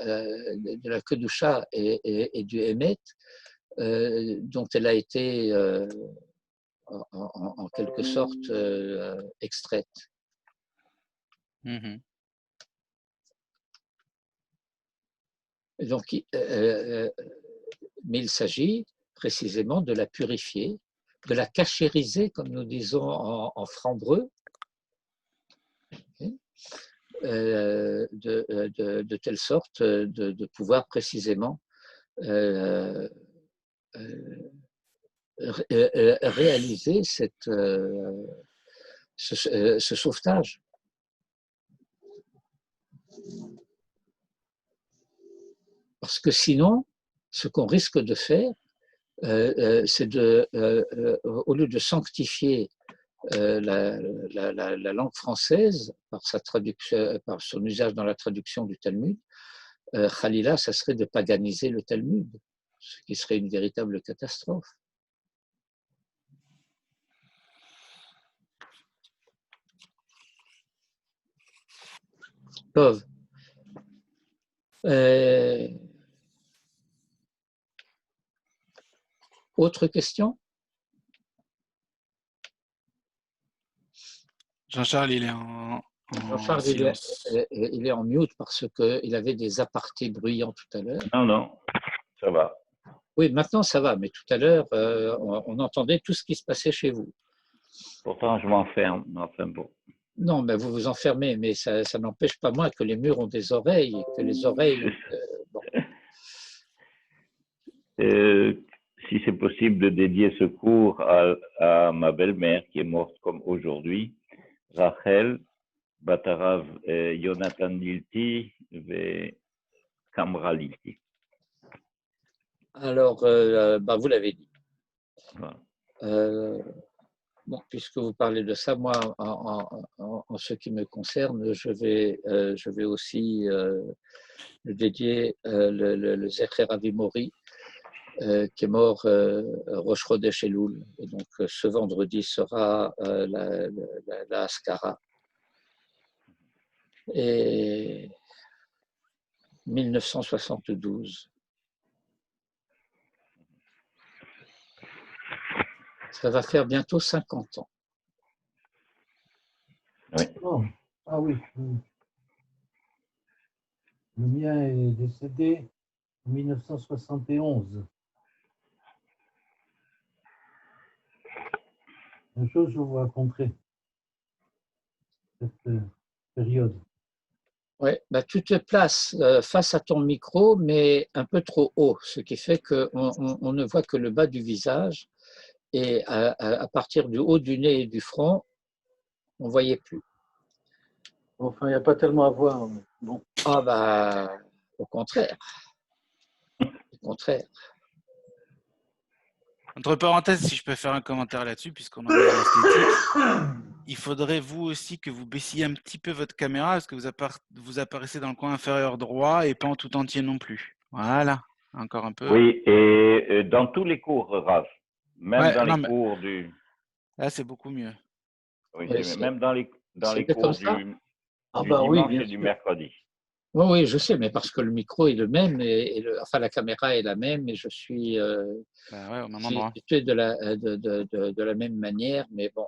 Kedusha et du Hémet, dont elle a été en quelque sorte extraite. Mhm. Et donc, mais il s'agit précisément de la purifier, de la cachériser, comme nous disons en franc-breu, de telle sorte de pouvoir précisément réaliser ce sauvetage. Parce que sinon, ce qu'on risque de faire, c'est au lieu de sanctifier la langue française par sa traduction, par son usage dans la traduction du Talmud, Khalila, ça serait de paganiser le Talmud, ce qui serait une véritable catastrophe. Tov. Autre question? Jean-Charles, il est en Jean-Charles, silence. il est en mute parce qu'il avait des apartés bruyants tout à l'heure. Non, non, ça va. Oui, maintenant ça va, mais tout à l'heure, on entendait tout ce qui se passait chez vous. Pourtant, je m'enferme. Enfin bon. Non, mais vous vous enfermez, mais ça n'empêche pas moins que les murs ont des oreilles, et que les oreilles... bon. Si c'est possible de dédier ce cours à ma belle-mère qui est morte comme aujourd'hui, Rachel, Batarav Jonathan Lilti et Kamra Lilti. Alors, vous l'avez dit. Voilà. Bon, puisque vous parlez de ça, moi, en ce qui me concerne, je vais aussi dédier le Zecher Avi Mori, qui est mort Rosh Chodesh Elul. Et donc, ce vendredi sera la Haskara. Et 1972. Ça va faire bientôt 50 ans. Oui. Oh, ah oui. Le mien est décédé en 1971. Un jour, je vous raconterai cette période. Ouais, tu te places face à ton micro, mais un peu trop haut, ce qui fait qu'on ne voit que le bas du visage. Et à partir du haut du nez et du front, on ne voyait plus. Enfin, il n'y a pas tellement à voir. Mais bon. Ah au contraire. Au contraire. Entre parenthèses, si je peux faire un commentaire là-dessus, puisqu'on en est à l'esthétique, il faudrait vous aussi que vous baissiez un petit peu votre caméra, parce que vous apparaissez dans le coin inférieur droit et pas en tout entier non plus. Voilà, encore un peu. Oui, et dans tous les cours, Raph, même dans les cours du... Là, c'est beaucoup mieux. Oui, Oui, même dans les cours du dimanche et du mercredi. Oui, je sais, mais parce que le micro est le même, enfin la caméra est la même, et je suis situé de la même manière, mais bon.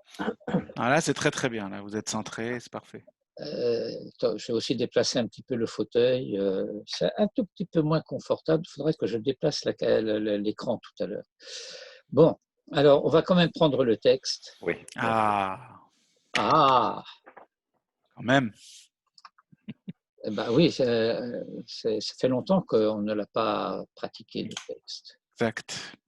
Là, c'est très très bien. Là, vous êtes centré, c'est parfait. Je vais aussi déplacer un petit peu le fauteuil. C'est un tout petit peu moins confortable. Il faudrait que je déplace l'écran tout à l'heure. Bon, alors on va quand même prendre le texte. Oui. Quand même. Oui, ça fait longtemps qu'on ne l'a pas pratiqué, le texte. Exact.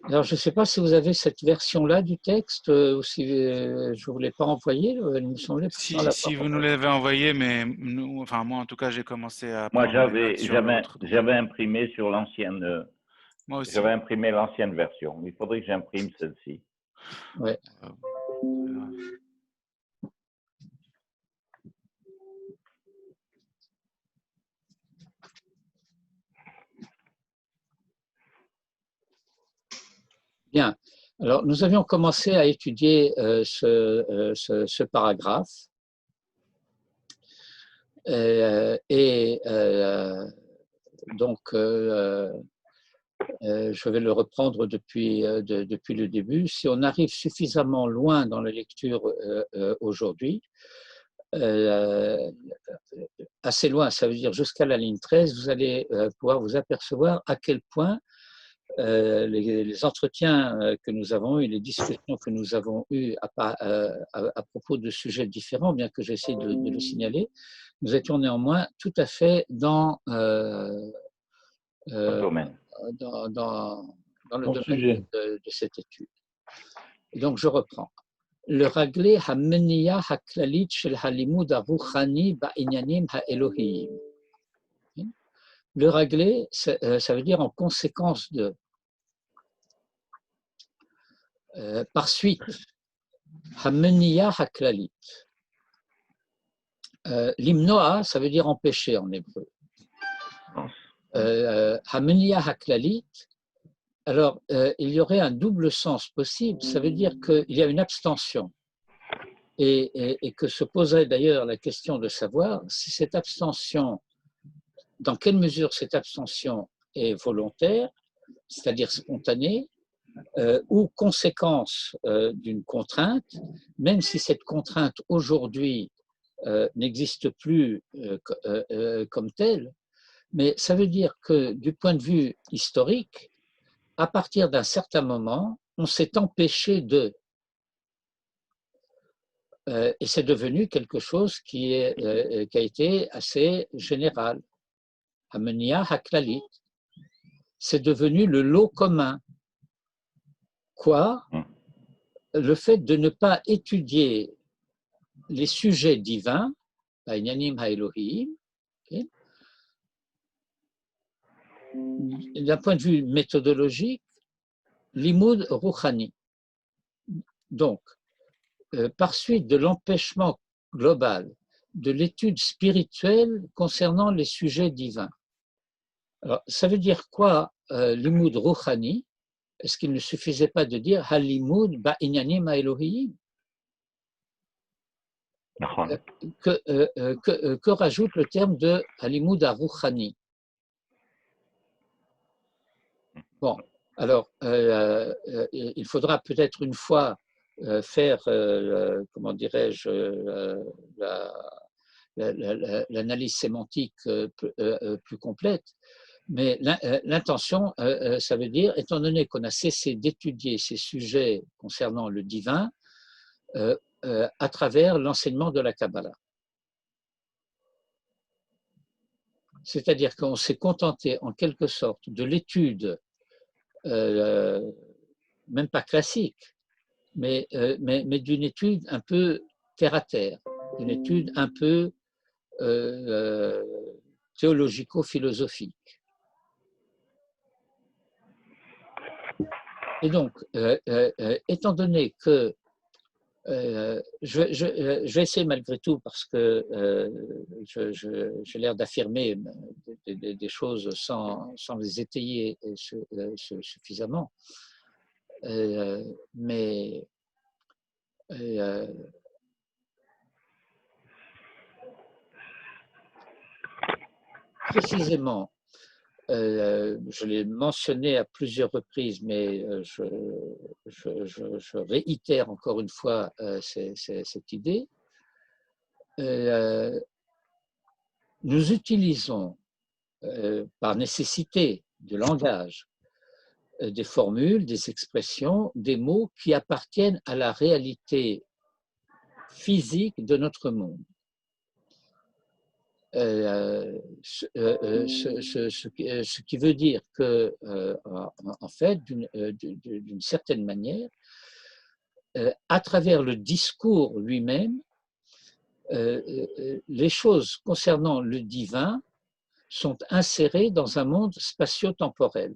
Alors, je ne sais pas si vous avez cette version-là du texte ou si je ne vous l'ai pas envoyé. Il me semblait pourtant la Si vous nous l'avez envoyé, mais nous, enfin moi en tout cas, j'ai commencé à Moi, prendre les notes sur l'autre. j'avais imprimé sur l'ancienne. Moi aussi. J'avais imprimé l'ancienne version. Il faudrait que j'imprime celle-ci. Ouais. Bien. Alors, nous avions commencé à étudier ce paragraphe. Donc, je vais le reprendre depuis le début. Si on arrive suffisamment loin dans la lecture aujourd'hui, assez loin, ça veut dire jusqu'à la ligne 13, vous allez pouvoir vous apercevoir à quel point les entretiens que nous avons eus, les discussions que nous avons eues à propos de sujets différents, bien que j'essaie de le signaler, nous étions néanmoins tout à fait dans le domaine de cette étude. Et donc, je reprends. Le raglé ha-meniya ha-klalit shel halimud ha-ruchani ba'inyanim ha-elohiyim. Le raglé, ça veut dire en conséquence de. Par suite, ha-meniya ha-klalit. Limnoa, ça veut dire empêcher en hébreu. Ha-meniya ha-klalit. Alors, il y aurait un double sens possible. Ça veut dire qu'il y a une abstention. Et que se poserait d'ailleurs la question de savoir si cette abstention, dans quelle mesure cette abstention est volontaire, c'est-à-dire spontanée, ou conséquence d'une contrainte, même si cette contrainte aujourd'hui n'existe plus comme telle. Mais ça veut dire que du point de vue historique, à partir d'un certain moment, on s'est empêché de. Et c'est devenu quelque chose qui a été assez général. Hamenia haklalit. C'est devenu le lot commun. Quoi? Le fait de ne pas étudier les sujets divins, Ba'inyanim ha-Elohim, okay, d'un point de vue méthodologique, limud ruchani. Donc, par suite de l'empêchement global de l'étude spirituelle concernant les sujets divins. Alors, ça veut dire quoi, limud ruchani? Est-ce qu'il ne suffisait pas de dire halimud ba'inyanim ha-Elohim? Que rajoute le terme de halimud ha-Ruchani? Bon, alors, il faudra peut-être une fois faire, comment dirais-je, l'analyse sémantique plus complète, mais l'intention, ça veut dire, étant donné qu'on a cessé d'étudier ces sujets concernant le divin à travers l'enseignement de la Kabbalah. C'est-à-dire qu'on s'est contenté en quelque sorte de l'étude même pas classique, mais d'une étude un peu terre à terre, une étude un peu théologico-philosophique. Et donc, étant donné que je vais essayer malgré tout, parce que j'ai l'air d'affirmer des choses sans les étayer suffisamment. Mais précisément, je l'ai mentionné à plusieurs reprises, mais je réitère encore une fois cette idée. Nous utilisons par nécessité de langage des formules, des expressions, des mots qui appartiennent à la réalité physique de notre monde. ce qui veut dire que, en fait, d'une certaine manière, à travers le discours lui-même, les choses concernant le divin sont insérées dans un monde spatio-temporel.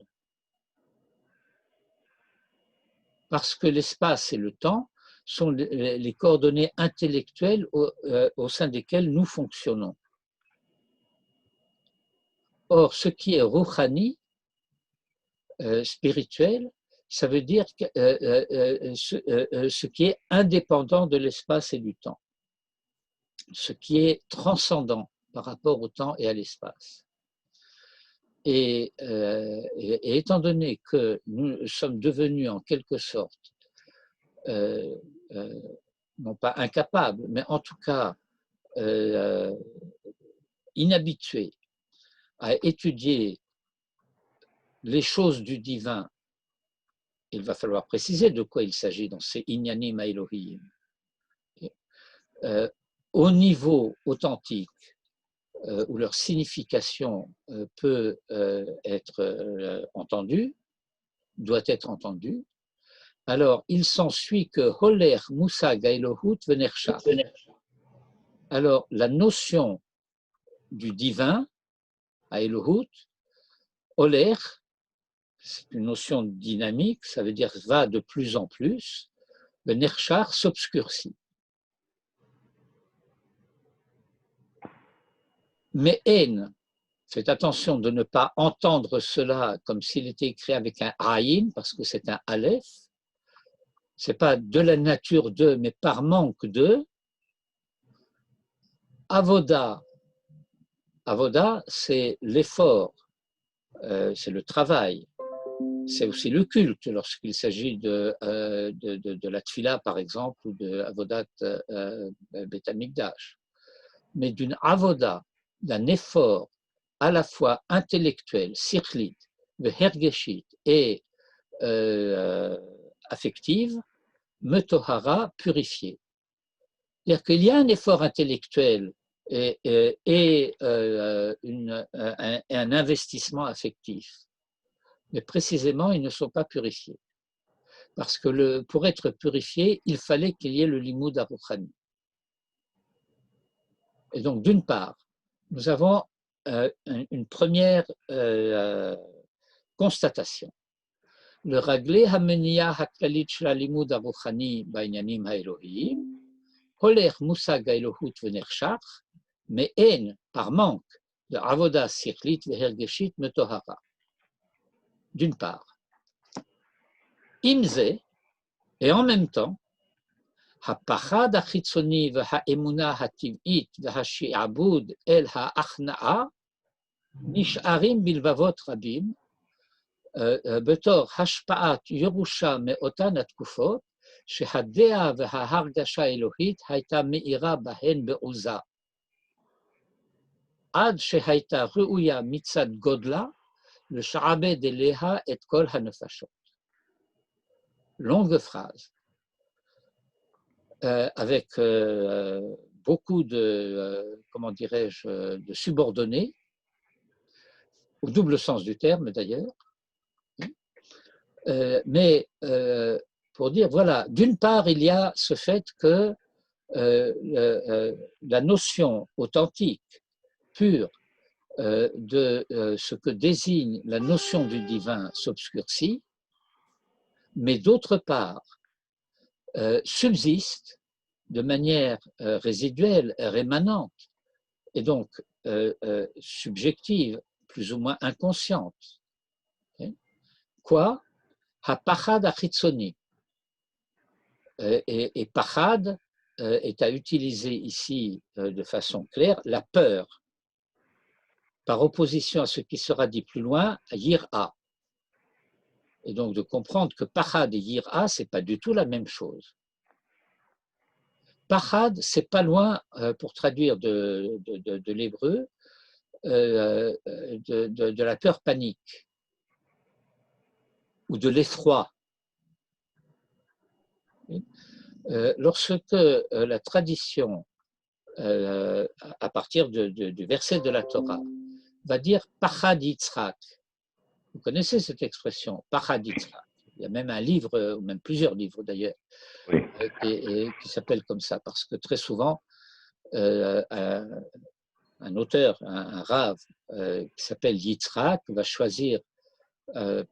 Parce que l'espace et le temps sont les coordonnées intellectuelles au sein desquelles nous fonctionnons. Or, ce qui est rouhani, spirituel, ça veut dire ce qui est indépendant de l'espace et du temps, ce qui est transcendant par rapport au temps et à l'espace. Et étant donné que nous sommes devenus en quelque sorte, non pas incapables, mais en tout cas inhabitués à étudier les choses du divin, il va falloir préciser de quoi il s'agit dans ces Inyanim Elohim. Au niveau authentique, où leur signification peut être entendue, doit être entendue, alors il s'ensuit que Holer Musa Gailohut Venersha. Alors la notion du divin, à Elohut, Holer, c'est une notion dynamique, ça veut dire va de plus en plus, Venershar s'obscurcit. Mais haine, faites attention de ne pas entendre cela comme s'il était écrit avec un aïn, parce que c'est un aleph. Ce n'est pas de la nature de, mais par manque de. Avoda. Avoda, c'est l'effort, c'est le travail. C'est aussi le culte lorsqu'il s'agit de la tfila, par exemple, ou de avodat Bet Hamikdash. Mais d'une avoda, d'un effort à la fois intellectuel, sikhlit, hergeshit et affective, metohara, purifié. C'est-à-dire qu'il y a un effort intellectuel et un investissement affectif. Mais précisément, ils ne sont pas purifiés. Parce que pour être purifié, il fallait qu'il y ait le limoud aruchani. Et donc, d'une part, nous avons une première constatation. Le raglé hameniya haklalit shel limud aruchani ba'inyanim ha'elohim, holer musag ha'elohut venershach, mais en, par manque de avoda sikhlit vehergeshit metohara. D'une part. Imze, et en même temps, הפחד החיצוני והאמונה הטבעית והשעבוד אל ההכנעה נשארים בלבבות רבים בתור השפעת ירושה מאותן התקופות שהדעה וההרגשה האלוהית הייתה מאירה בהן בעוזה עד שהייתה ראויה מצד גודלה לשעבד אליה את כל הנפשות. Longue phrase. Avec beaucoup de, comment dirais-je, de subordonnés, au double sens du terme d'ailleurs, mais pour dire, voilà, d'une part, il y a ce fait que la notion authentique, pure, de ce que désigne la notion du divin s'obscurcit, mais d'autre part, subsiste de manière résiduelle, rémanente, et donc subjective, plus ou moins inconsciente. Quoi? Ha-pachad achitzoni. Et pachad est à utiliser ici de façon claire la peur, par opposition à ce qui sera dit plus loin, yir'a. Et donc de comprendre que pachad et yir'a, ce n'est pas du tout la même chose. Pachad, c'est pas loin, pour traduire de l'hébreu, de la peur panique ou de l'effroi. Lorsque la tradition à partir du verset de la Torah, va dire Pachad Yitzhak. Vous connaissez cette expression, Pachad Yitzhak. Il y a même un livre, ou même plusieurs livres d'ailleurs, Oui. qui s'appellent comme ça, parce que très souvent, un auteur, un rave qui s'appelle Yitzhak va choisir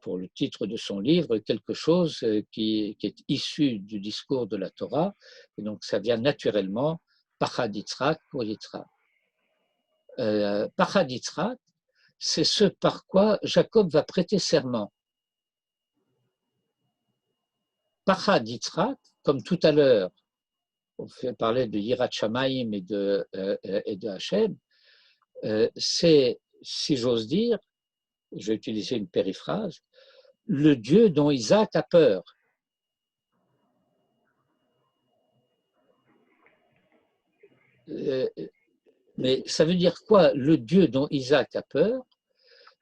pour le titre de son livre quelque chose qui est issu du discours de la Torah, et donc ça vient naturellement Pachad Yitzhak pour Yitzhak. Pachad Yitzhak, c'est ce par quoi Jacob va prêter serment. Pachad Yitzhak, comme tout à l'heure, on fait parler de Yirat Shamayim et de Hachem, c'est, si j'ose dire, je vais utiliser une périphrase, le Dieu dont Isaac a peur. Mais ça veut dire quoi, le Dieu dont Isaac a peur?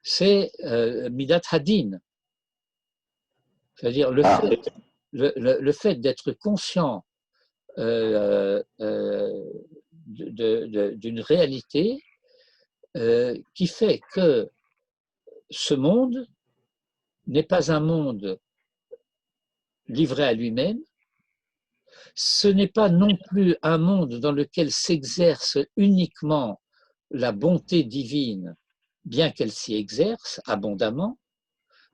C'est Midat Hadin. C'est-à-dire le fait d'être conscient d'une réalité qui fait que ce monde n'est pas un monde livré à lui-même, ce n'est pas non plus un monde dans lequel s'exerce uniquement la bonté divine, bien qu'elle s'y exerce abondamment,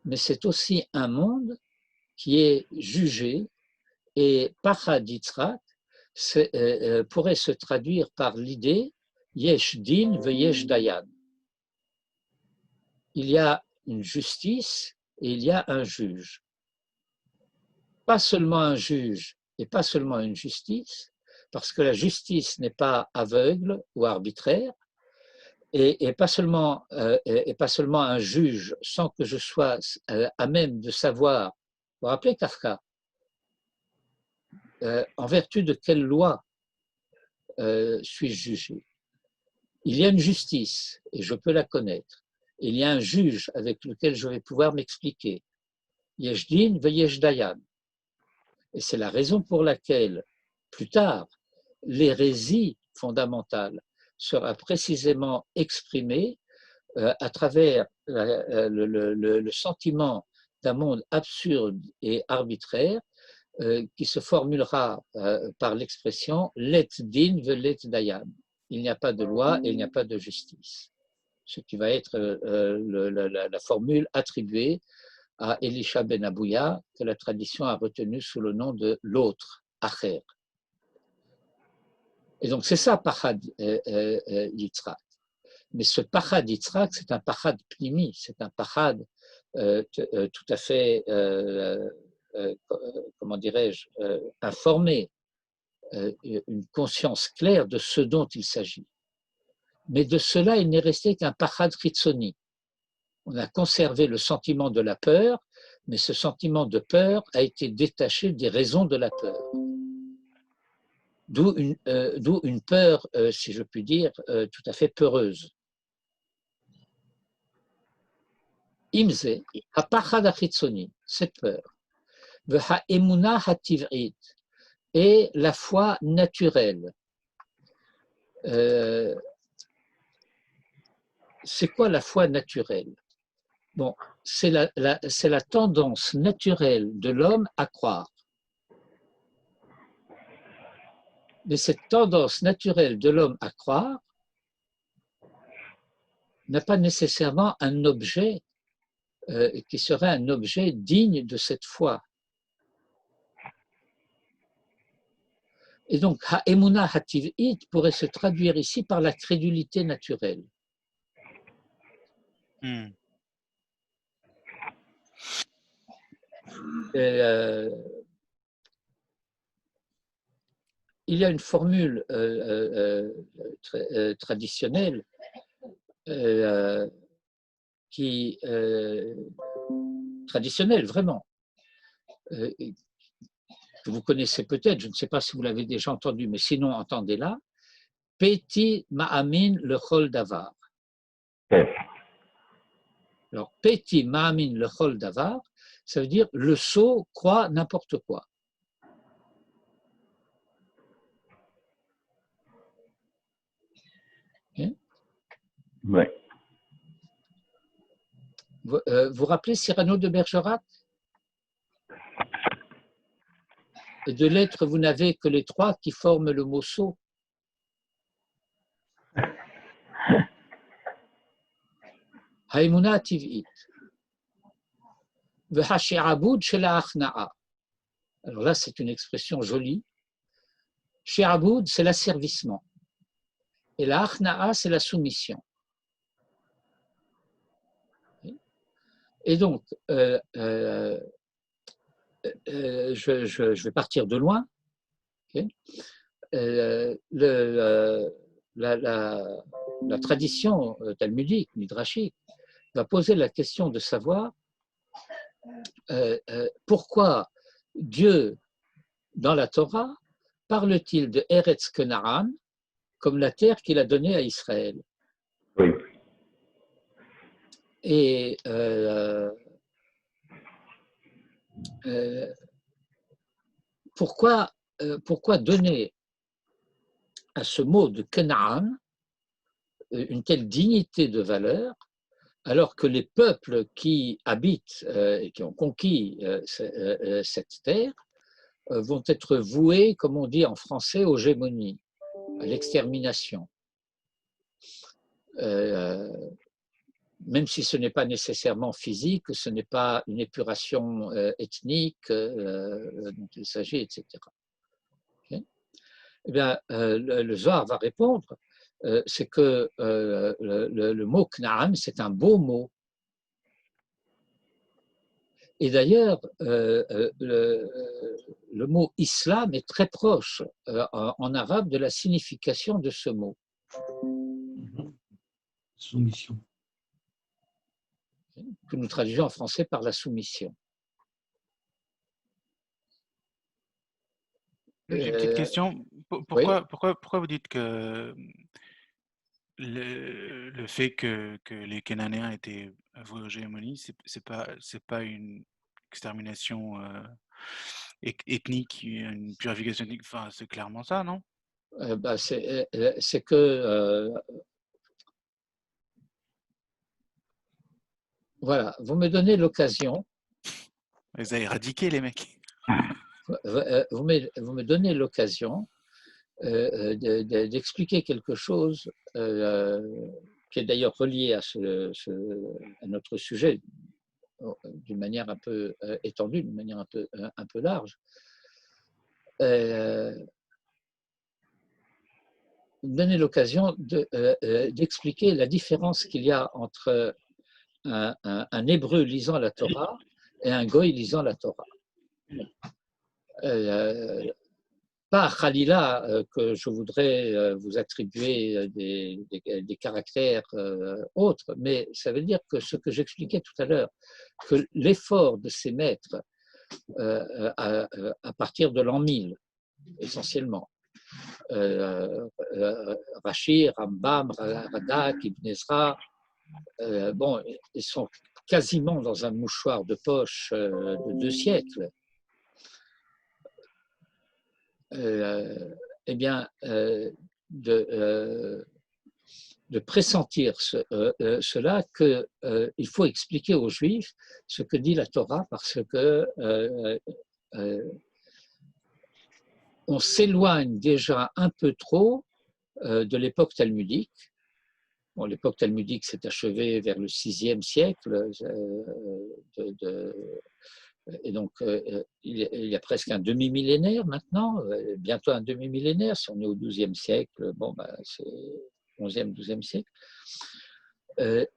mais c'est aussi un monde qui est jugé, et Pachad Yitzhak pourrait se traduire par l'idée Yesh Din ve Yesh Dayan. Il y a une justice et il y a un juge. Pas seulement un juge et pas seulement une justice, parce que la justice n'est pas aveugle ou arbitraire, et pas seulement un juge sans que je sois à même de savoir. Vous vous rappelez Kafka, en vertu de quelle loi suis-je jugé? Il y a une justice et je peux la connaître. Il y a un juge avec lequel je vais pouvoir m'expliquer. Yesh din ve yesh dayan. Et c'est la raison pour laquelle, plus tard, l'hérésie fondamentale sera précisément exprimée à travers le sentiment d'un monde absurde et arbitraire qui se formulera par l'expression « let din ve let dayan ». Il n'y a pas de loi et il n'y a pas de justice. Ce qui va être la formule attribuée à Elisha ben Abouya, que la tradition a retenu sous le nom de l'autre, Acher. Et donc c'est ça, Pachad Yitzhak. Mais ce Pachad Yitzhak, c'est un Pachad pnimi, c'est un Pachad tout à fait, comment dirais-je, informé, une conscience claire de ce dont il s'agit. Mais de cela, il n'est resté qu'un Pachad Chitzoni. On a conservé le sentiment de la peur, mais ce sentiment de peur a été détaché des raisons de la peur. D'où une peur, si je puis dire, tout à fait peureuse. Imze, ha-pachad ha-chitzoni, cette peur, ha-emuna ha-tiv'it, et la foi naturelle. C'est quoi la foi naturelle? Bon, c'est la tendance naturelle de l'homme à croire. Mais cette tendance naturelle de l'homme à croire n'a pas nécessairement un objet qui serait un objet digne de cette foi. Et donc, ha-emuna ha-tiv'it pourrait se traduire ici par la crédulité naturelle. Il y a une formule traditionnelle traditionnelle vraiment, que vous connaissez peut-être, je ne sais pas si vous l'avez déjà entendu, mais sinon entendez-la. Peti ma'amin le chol davar. Alors, Peti ma'amin le chol davar, ça veut dire le sot croit n'importe quoi. Ouais. Vous rappelez Cyrano de Bergerac? Et de l'être, vous n'avez que les trois qui forment le mot sot. Haïmouna tiv'it. V'hashi'aboud shela achna'a. Alors là, c'est une expression jolie. Shi'aboud, c'est l'asservissement. Et la achna'a, c'est la soumission. Et donc, je vais partir de loin. Okay. La tradition talmudique, midrashique, va poser la question de savoir pourquoi Dieu, dans la Torah, parle-t-il de Eretz Kenaan comme la terre qu'il a donnée à Israël. Oui. Et pourquoi donner à ce mot de Canaan une telle dignité de valeur, alors que les peuples qui habitent et qui ont conquis cette terre vont être voués, comme on dit en français, aux gémonies, à l'extermination. Même si ce n'est pas nécessairement physique, ce n'est pas une épuration ethnique dont il s'agit, etc. Okay. Eh bien, le Zohar va répondre, c'est que le mot Knaan, c'est un beau mot. Et d'ailleurs, le mot islam est très proche en arabe de la signification de ce mot. Soumission. Que nous traduisons en français par la soumission. J'ai une petite question. Pourquoi vous dites que le fait que les Cananéens étaient voués aux gémonies, c'est pas une extermination ethnique, une purification ethnique, enfin, c'est clairement ça, non? C'est que voilà, vous me donnez l'occasion. Vous avez éradiqué les mecs. Vous me donnez l'occasion d'expliquer quelque chose qui est d'ailleurs relié à notre sujet d'une manière un peu étendue, d'une manière un peu large. Donner l'occasion d'expliquer la différence qu'il y a entre un hébreu lisant la Torah et un goy lisant la Torah. Pas Khalila que je voudrais vous attribuer des caractères autres, mais ça veut dire que ce que j'expliquais tout à l'heure, que l'effort de ces maîtres à partir de l'an 1000, essentiellement, Rashi, Rambam, Radak, Ibn Ezra, bon, ils sont quasiment dans un mouchoir de poche de 2 siècles. Eh bien, de pressentir cela, qu'il faut expliquer aux Juifs ce que dit la Torah, parce que on s'éloigne déjà un peu trop de l'époque talmudique. Bon, l'époque talmudique s'est achevée vers le VIe siècle, et donc il y a presque un demi-millénaire maintenant, bientôt un demi-millénaire, si on est au XIIe siècle, bon, bah, c'est 11e, 12e siècle,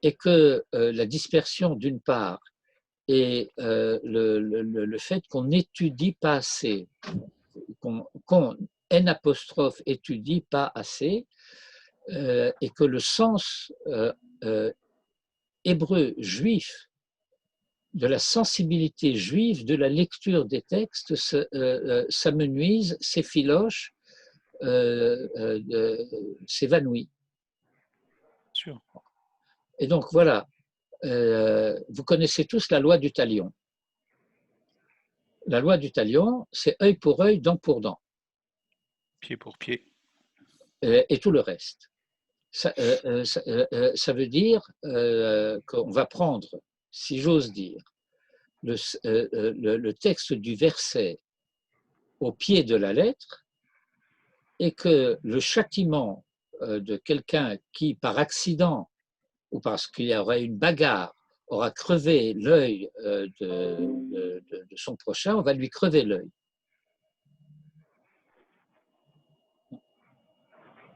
et que la dispersion d'une part et le fait qu'on n'étudie pas assez, qu'on N' étudie pas assez, et que le sens hébreu juif de la sensibilité juive, de la lecture des textes, s'amenuise, s'effiloche, s'évanouit. Sûr. Et donc voilà, vous connaissez tous la loi du talion. La loi du talion, c'est œil pour œil, dent pour dent. Pied pour pied. Et tout le reste. Ça veut dire qu'on va prendre, si j'ose dire, le texte du verset au pied de la lettre et que le châtiment de quelqu'un qui, par accident ou parce qu'il y aurait une bagarre, aura crevé l'œil de son prochain, on va lui crever l'œil.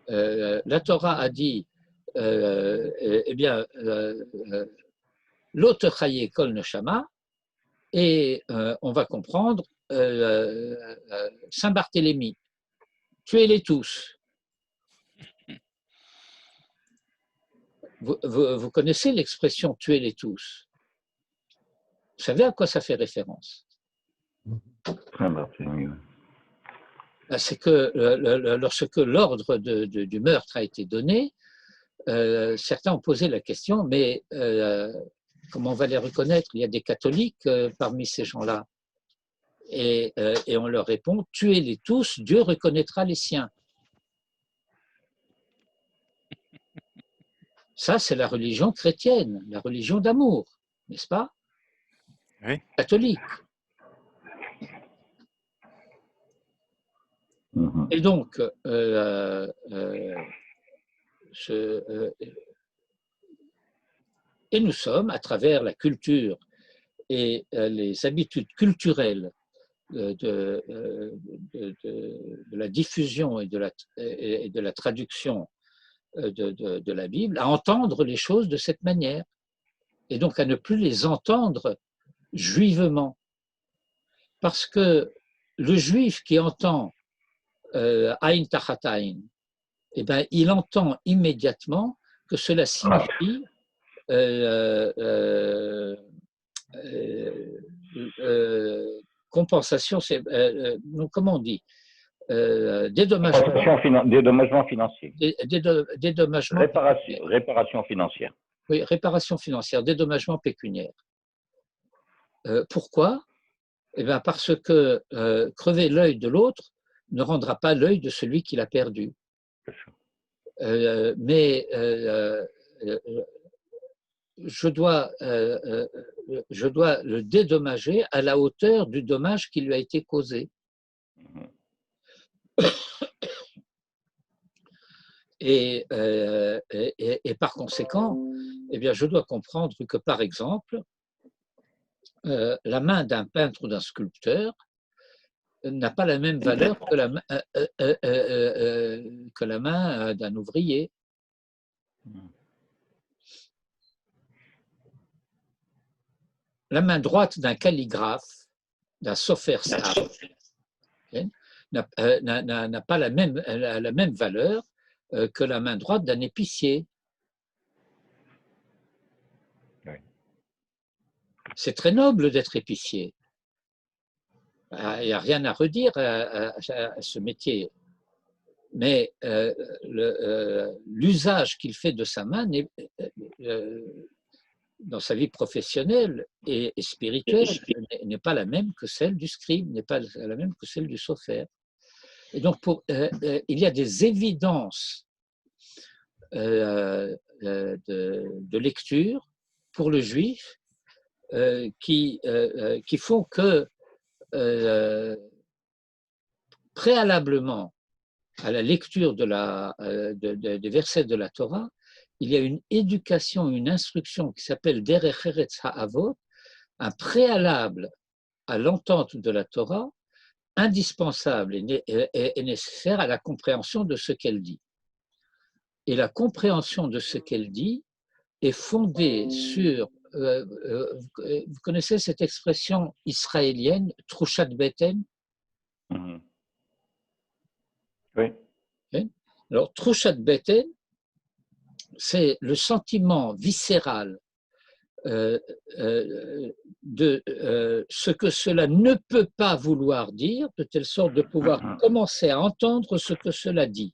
La Torah a dit, eh bien, l'autre chaye kol neshama, et on va comprendre Saint Barthélemy, tuez-les tous. Vous connaissez l'expression tuez-les tous? Vous savez à quoi ça fait référence? C'est que lorsque l'ordre du meurtre a été donné, certains ont posé la question, mais comment on va les reconnaître? Il y a des catholiques parmi ces gens-là. Et on leur répond, tuez-les tous, Dieu reconnaîtra les siens. Ça, c'est la religion chrétienne, la religion d'amour, n'est-ce pas? Oui. Catholique. Et donc, et nous sommes, à travers la culture et les habitudes culturelles de la diffusion et de la traduction de la Bible, à entendre les choses de cette manière, et donc à ne plus les entendre juivement. Parce que le juif qui entend Aïn Tachat Aïn, eh ben, il entend immédiatement que cela signifie compensation, comment on dit, dédommagement financier. Dédommagement Réparation financière. Oui, réparation financière, dédommagement pécuniaire. Pourquoi? Eh bien, parce que crever l'œil de l'autre ne rendra pas l'œil de celui qui l'a perdu. Mais je dois le dédommager à la hauteur du dommage qui lui a été causé. Et par conséquent, eh bien, je dois comprendre que, par exemple, la main d'un peintre ou d'un sculpteur n'a pas la même valeur que la main d'un ouvrier. La main droite d'un calligraphe, d'un sophère-star, n'a pas la même valeur que la main droite d'un épicier. Oui. C'est très noble d'être épicier. Il n'y a rien à redire à ce métier. Mais l'usage qu'il fait de sa main dans sa vie professionnelle et spirituelle n'est pas la même que celle du scribe, n'est pas la même que celle du sophère. Et donc, il y a des évidences de lecture pour le juif qui font que préalablement à la lecture des versets de la Torah, il y a une éducation, une instruction qui s'appelle Derech Eretz Ha'avot, un préalable à l'entente de la Torah, indispensable et nécessaire à la compréhension de ce qu'elle dit. Et la compréhension de ce qu'elle dit est fondée sur, vous connaissez cette expression israélienne, Trushat Beten? Oui. Alors, Trushat Beten, c'est le sentiment viscéral de ce que cela ne peut pas vouloir dire, de telle sorte de pouvoir commencer à entendre ce que cela dit.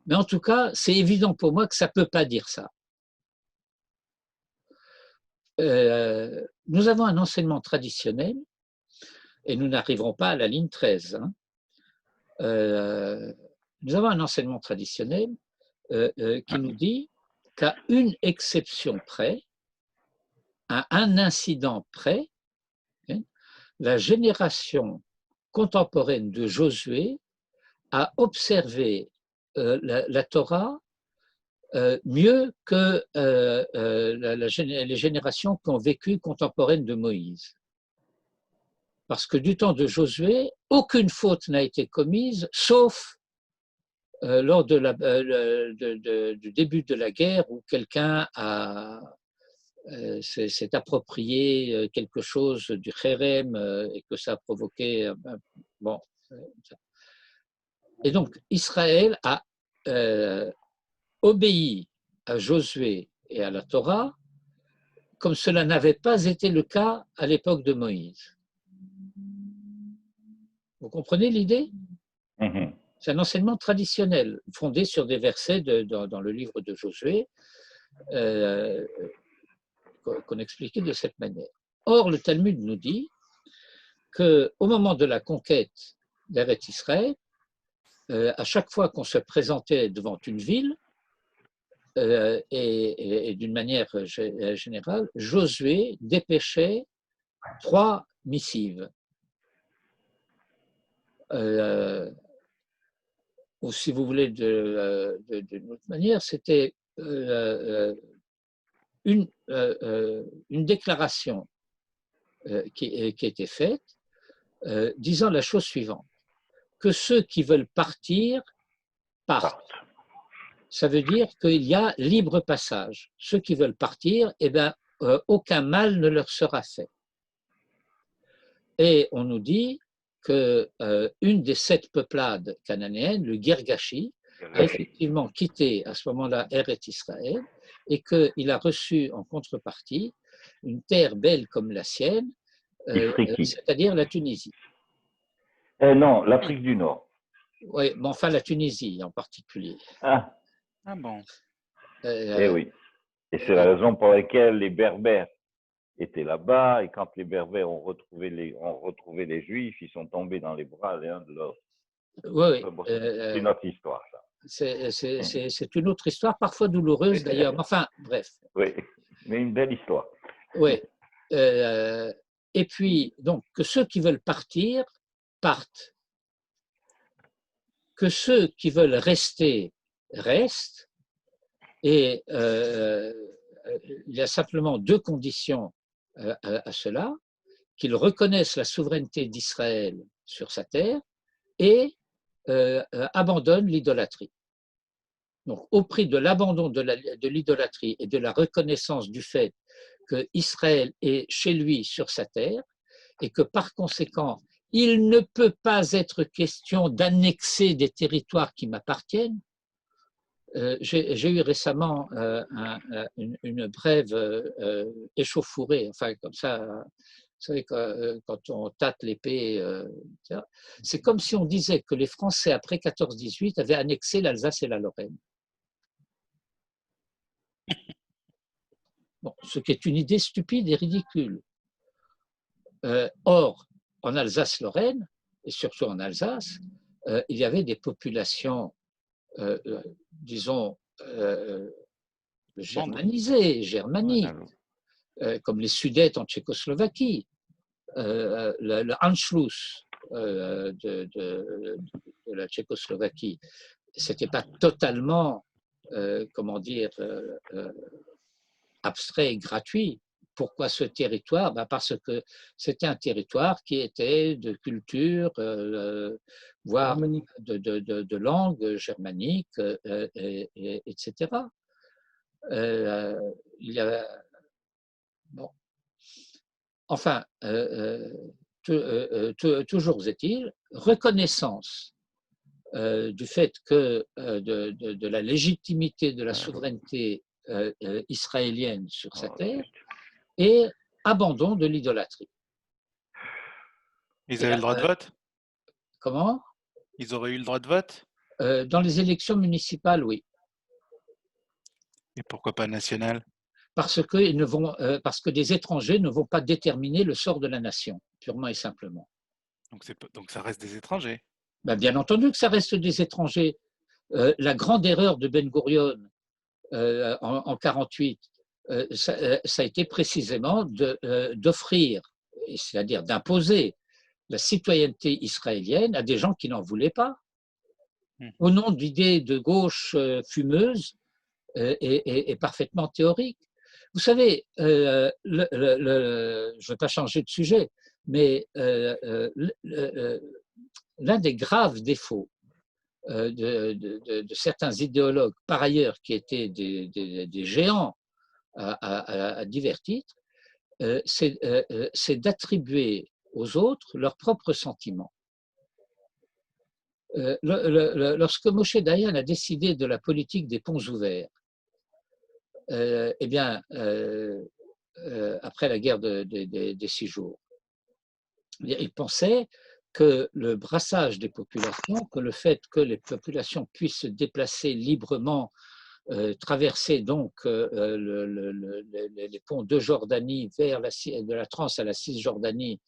Mais en tout cas, c'est évident pour moi que ça ne peut pas dire ça. Nous avons un enseignement traditionnel, et nous n'arriverons pas à la ligne 13. Nous avons un enseignement traditionnel qui nous dit qu'à une exception près, à un incident près, hein, la génération contemporaine de Josué a observé la Torah mieux que les générations qui ont vécu contemporaines de Moïse. Parce que du temps de Josué, aucune faute n'a été commise, sauf lors du début de la guerre où quelqu'un s'est approprié quelque chose du Kherem et que ça a provoqué… bon. Et donc, Israël a obéi à Josué et à la Torah comme cela n'avait pas été le cas à l'époque de Moïse. Vous comprenez l'idée? C'est un enseignement traditionnel, fondé sur des versets dans le livre de Josué, qu'on expliquait de cette manière. Or, le Talmud nous dit qu'au moment de la conquête d'Eretz Israël, à chaque fois qu'on se présentait devant une ville, et d'une manière générale, Josué dépêchait 3 missives. Ou si vous voulez d'une autre manière, c'était une déclaration qui était faite disant la chose suivante, que ceux qui veulent partir partent. Ça veut dire qu'il y a libre passage. Ceux qui veulent partir, eh bien, aucun mal ne leur sera fait. Et on nous dit qu'une des 7 peuplades cananéennes, le Girgashi, a effectivement quitté à ce moment-là Eretz Israël et qu'il a reçu en contrepartie une terre belle comme la sienne, c'est-à-dire la Tunisie. Non, l'Afrique du Nord. Oui, mais enfin la Tunisie en particulier. Ah bon. Oui. Et c'est la raison pour laquelle les Berbères étaient là-bas, et quand les Berbères ont retrouvé les Juifs, ils sont tombés dans les bras l'un de l'autre. Oui, c'est une autre histoire, ça. C'est une autre histoire, parfois douloureuse d'ailleurs, mais enfin, bref. Oui, mais une belle histoire. Oui. Et puis, donc, que ceux qui veulent partir, partent. Que ceux qui veulent rester, restent. Et il y a simplement 2 conditions à cela, qu'ils reconnaissent la souveraineté d'Israël sur sa terre et abandonnent l'idolâtrie. Donc, au prix de l'abandon de l'idolâtrie et de la reconnaissance du fait qu'Israël est chez lui sur sa terre et que par conséquent, il ne peut pas être question d'annexer des territoires qui m'appartiennent. J'ai eu récemment une brève échauffourée, enfin comme ça, vous savez, quand on tâte l'épée, c'est comme si on disait que les Français, après 14-18, avaient annexé l'Alsace et la Lorraine. Bon, ce qui est une idée stupide et ridicule. Or, en Alsace-Lorraine, et surtout en Alsace, il y avait des populations, disons, germaniques, comme les Sudètes en Tchécoslovaquie, le Anschluss de la Tchécoslovaquie. Ce n'était pas totalement, comment dire, abstrait et gratuit. Pourquoi ce territoire? Parce que c'était un territoire qui était de culture, voire de langue germanique, etc. Il y a, bon. Enfin, toujours est-il, reconnaissance du fait que de la légitimité de la souveraineté israélienne sur sa terre et abandon de l'idolâtrie. Ils avaient le droit de vote? Comment? Ils auraient eu le droit de vote? Dans les élections municipales, oui. Et pourquoi pas nationales? Parce que des étrangers ne vont pas déterminer le sort de la nation, purement et simplement. Donc ça reste des étrangers? Ben, bien entendu que ça reste des étrangers. La grande erreur de Ben Gurion en 48, ça a été précisément d'offrir, c'est-à-dire d'imposer la citoyenneté israélienne à des gens qui n'en voulaient pas, au nom d'idées de gauche fumeuses et parfaitement théoriques. Vous savez, je ne vais pas changer de sujet, mais l'un des graves défauts de certains idéologues, par ailleurs, qui étaient des géants à divers titres, c'est d'attribuer aux autres leurs propres sentiments. Lorsque Moshe Dayan a décidé de la politique des ponts ouverts, eh bien, après la guerre des 6 jours, il pensait que le brassage des populations, que le fait que les populations puissent se déplacer librement, traverser donc les ponts de Jordanie vers de la Trans à la Cisjordanie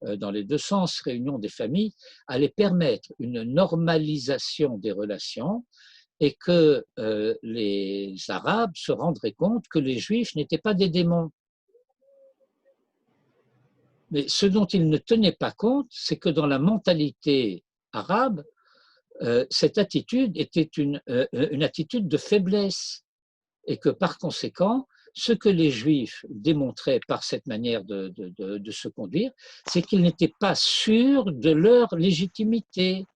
dans les deux sens, réunion des familles, allait permettre une normalisation des relations et que les Arabes se rendraient compte que les Juifs n'étaient pas des démons. Mais ce dont ils ne tenaient pas compte, c'est que dans la mentalité arabe, cette attitude était une attitude de faiblesse et que par conséquent, ce que les Juifs démontraient par cette manière de se conduire, c'est qu'ils n'étaient pas sûrs de leur légitimité.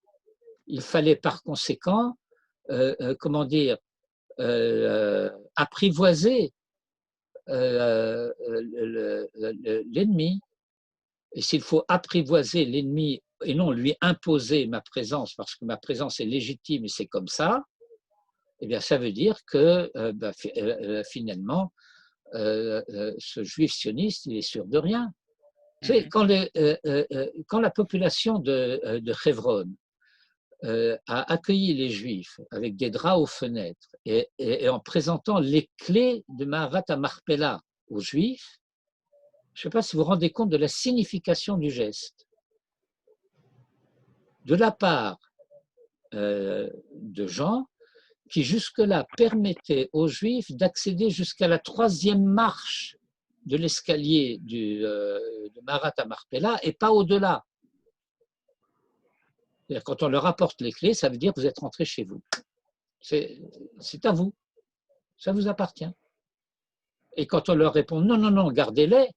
Il fallait par conséquent, comment dire, apprivoiser l'ennemi. Et s'il faut apprivoiser l'ennemi et non lui imposer ma présence, parce que ma présence est légitime et c'est comme ça, eh bien, ça veut dire que finalement, ce juif sioniste, il est sûr de rien. Vous savez, quand la population de Hebron a accueilli les Juifs avec des draps aux fenêtres et en présentant les clés de Maharat Marpella aux Juifs, je ne sais pas si vous vous rendez compte de la signification du geste. De la part de gens qui jusque-là permettaient aux Juifs d'accéder jusqu'à la 3e marche de l'escalier de Maharat Marpella et pas au-delà. Quand on leur apporte les clés, ça veut dire que vous êtes rentrés chez vous. C'est à vous. Ça vous appartient. Et quand on leur répond non, non, non, gardez-les,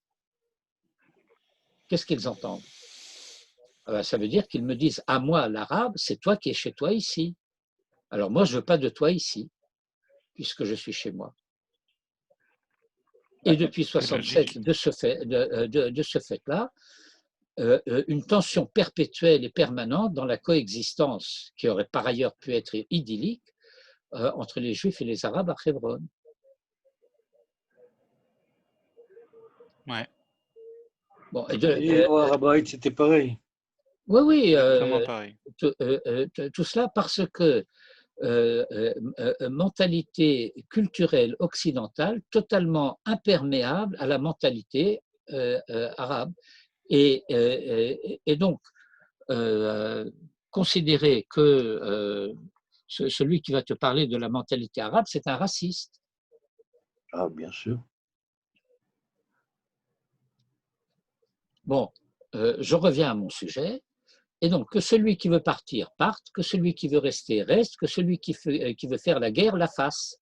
qu'est-ce qu'ils entendent? Ça veut dire qu'ils me disent à moi, l'arabe, c'est toi qui es chez toi ici. Alors moi, je ne veux pas de toi ici, puisque je suis chez moi. Et depuis 67, de ce fait-là, une tension perpétuelle et permanente dans la coexistence, qui aurait par ailleurs pu être idyllique, entre les Juifs et les Arabes à Hebron. Ouais. Bon, et au Arabite, c'était pareil. Oui, oui. Pareil. Tout cela parce que mentalité culturelle occidentale totalement imperméable à la mentalité arabe. Et donc, considérer que celui qui va te parler de la mentalité arabe, c'est un raciste. Ah, bien sûr. Bon, je reviens à mon sujet. Et donc, que celui qui veut partir parte, que celui qui veut rester reste, que celui qui veut faire la guerre la fasse.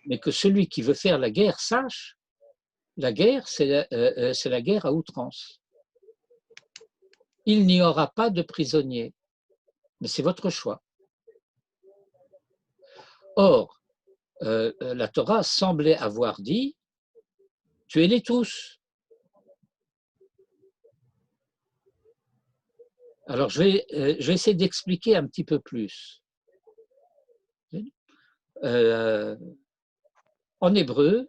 Mais que celui qui veut faire la guerre sache, la guerre, c'est la guerre à outrance. Il n'y aura pas de prisonniers, mais c'est votre choix. Or, la Torah semblait avoir dit « tuez-les tous ». Alors, je vais essayer d'expliquer un petit peu plus. En hébreu,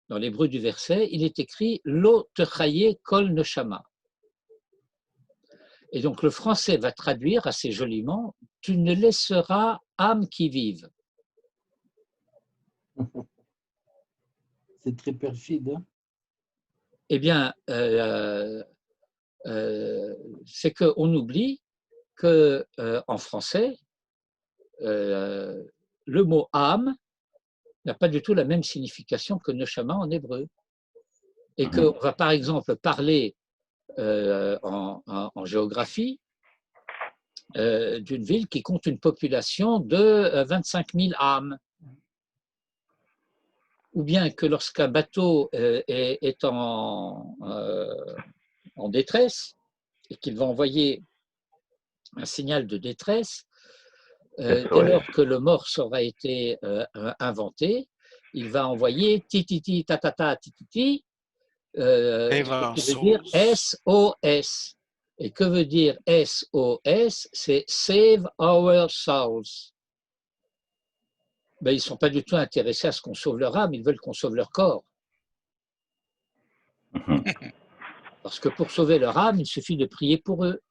dans l'hébreu du verset, il est écrit « Lo techaye kol neshama ». Et donc, le français va traduire assez joliment « Tu ne laisseras âme qui vive ». C'est très perfide. Hein? Eh bien, c'est qu'on oublie qu'en français, le mot âme n'a pas du tout la même signification que neshama en hébreu. Et qu'on va par exemple parler en géographie d'une ville qui compte une population de 25 000 âmes. Ou bien que lorsqu'un bateau est en détresse et qu'il va envoyer un signal de détresse, dès lors que le morse aura été inventé, il va envoyer tititi tatata tititi, qui veut dire SOS. Et que veut dire SOS? C'est Save Our Souls. Ben, ils ne sont pas du tout intéressés à ce qu'on sauve leur âme, ils veulent qu'on sauve leur corps. Parce que pour sauver leur âme, il suffit de prier pour eux.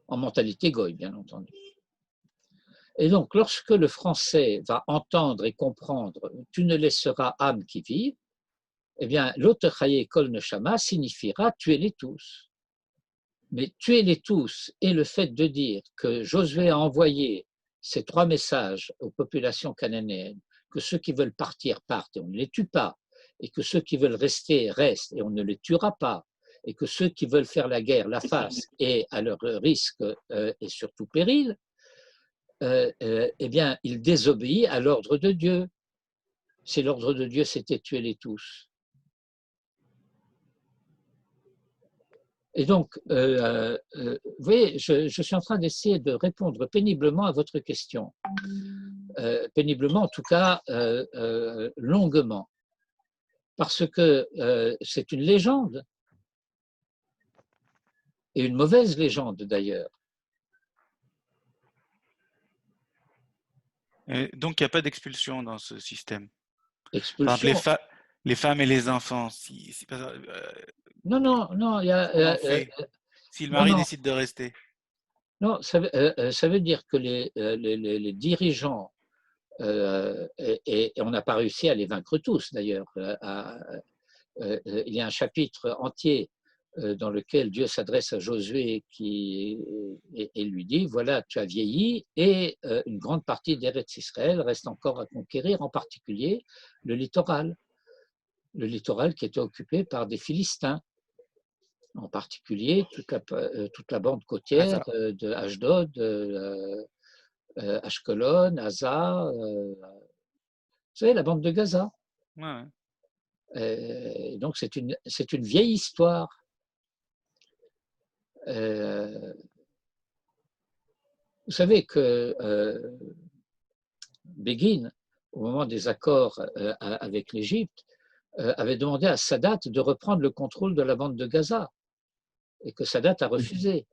En mentalité goy, bien entendu. Et donc, lorsque le français va entendre et comprendre « tu ne laisseras âme qui vive », eh bien, l'Otechaye Kol Neshama signifiera « tuez-les tous ». Mais tuez-les tous et le fait de dire que Josué a envoyé ces 3 messages aux populations cananéennes, que ceux qui veulent partir partent et on ne les tue pas, et que ceux qui veulent rester restent et on ne les tuera pas, et que ceux qui veulent faire la guerre la fassent et à leur risque et surtout péril, eh bien, il désobéit à l'ordre de Dieu. Si l'ordre de Dieu c'était tuez-les tous. Et donc, vous voyez, je suis en train d'essayer de répondre péniblement à votre question. Péniblement, en tout cas, longuement. Parce que c'est une légende. Et une mauvaise légende, d'ailleurs. Donc, il n'y a pas d'expulsion dans ce système. Expulsion. Par exemple, les femmes et les enfants. Non. Si le mari décide de rester. Non, ça veut dire que les dirigeants, et on n'a pas réussi à les vaincre tous d'ailleurs, il y a un chapitre entier dans lequel Dieu s'adresse à Josué et lui dit, voilà, tu as vieilli et une grande partie d'Eretz Israël reste encore à conquérir, en particulier le littoral qui était occupé par des Philistins, en particulier toute la bande côtière de Ashdod, Ashkelon, Gaza, vous savez, la bande de Gaza. Ouais. Donc c'est une vieille histoire. Vous savez que Begin, au moment des accords avec l'Égypte, avait demandé à Sadat de reprendre le contrôle de la bande de Gaza et que Sadat a refusé.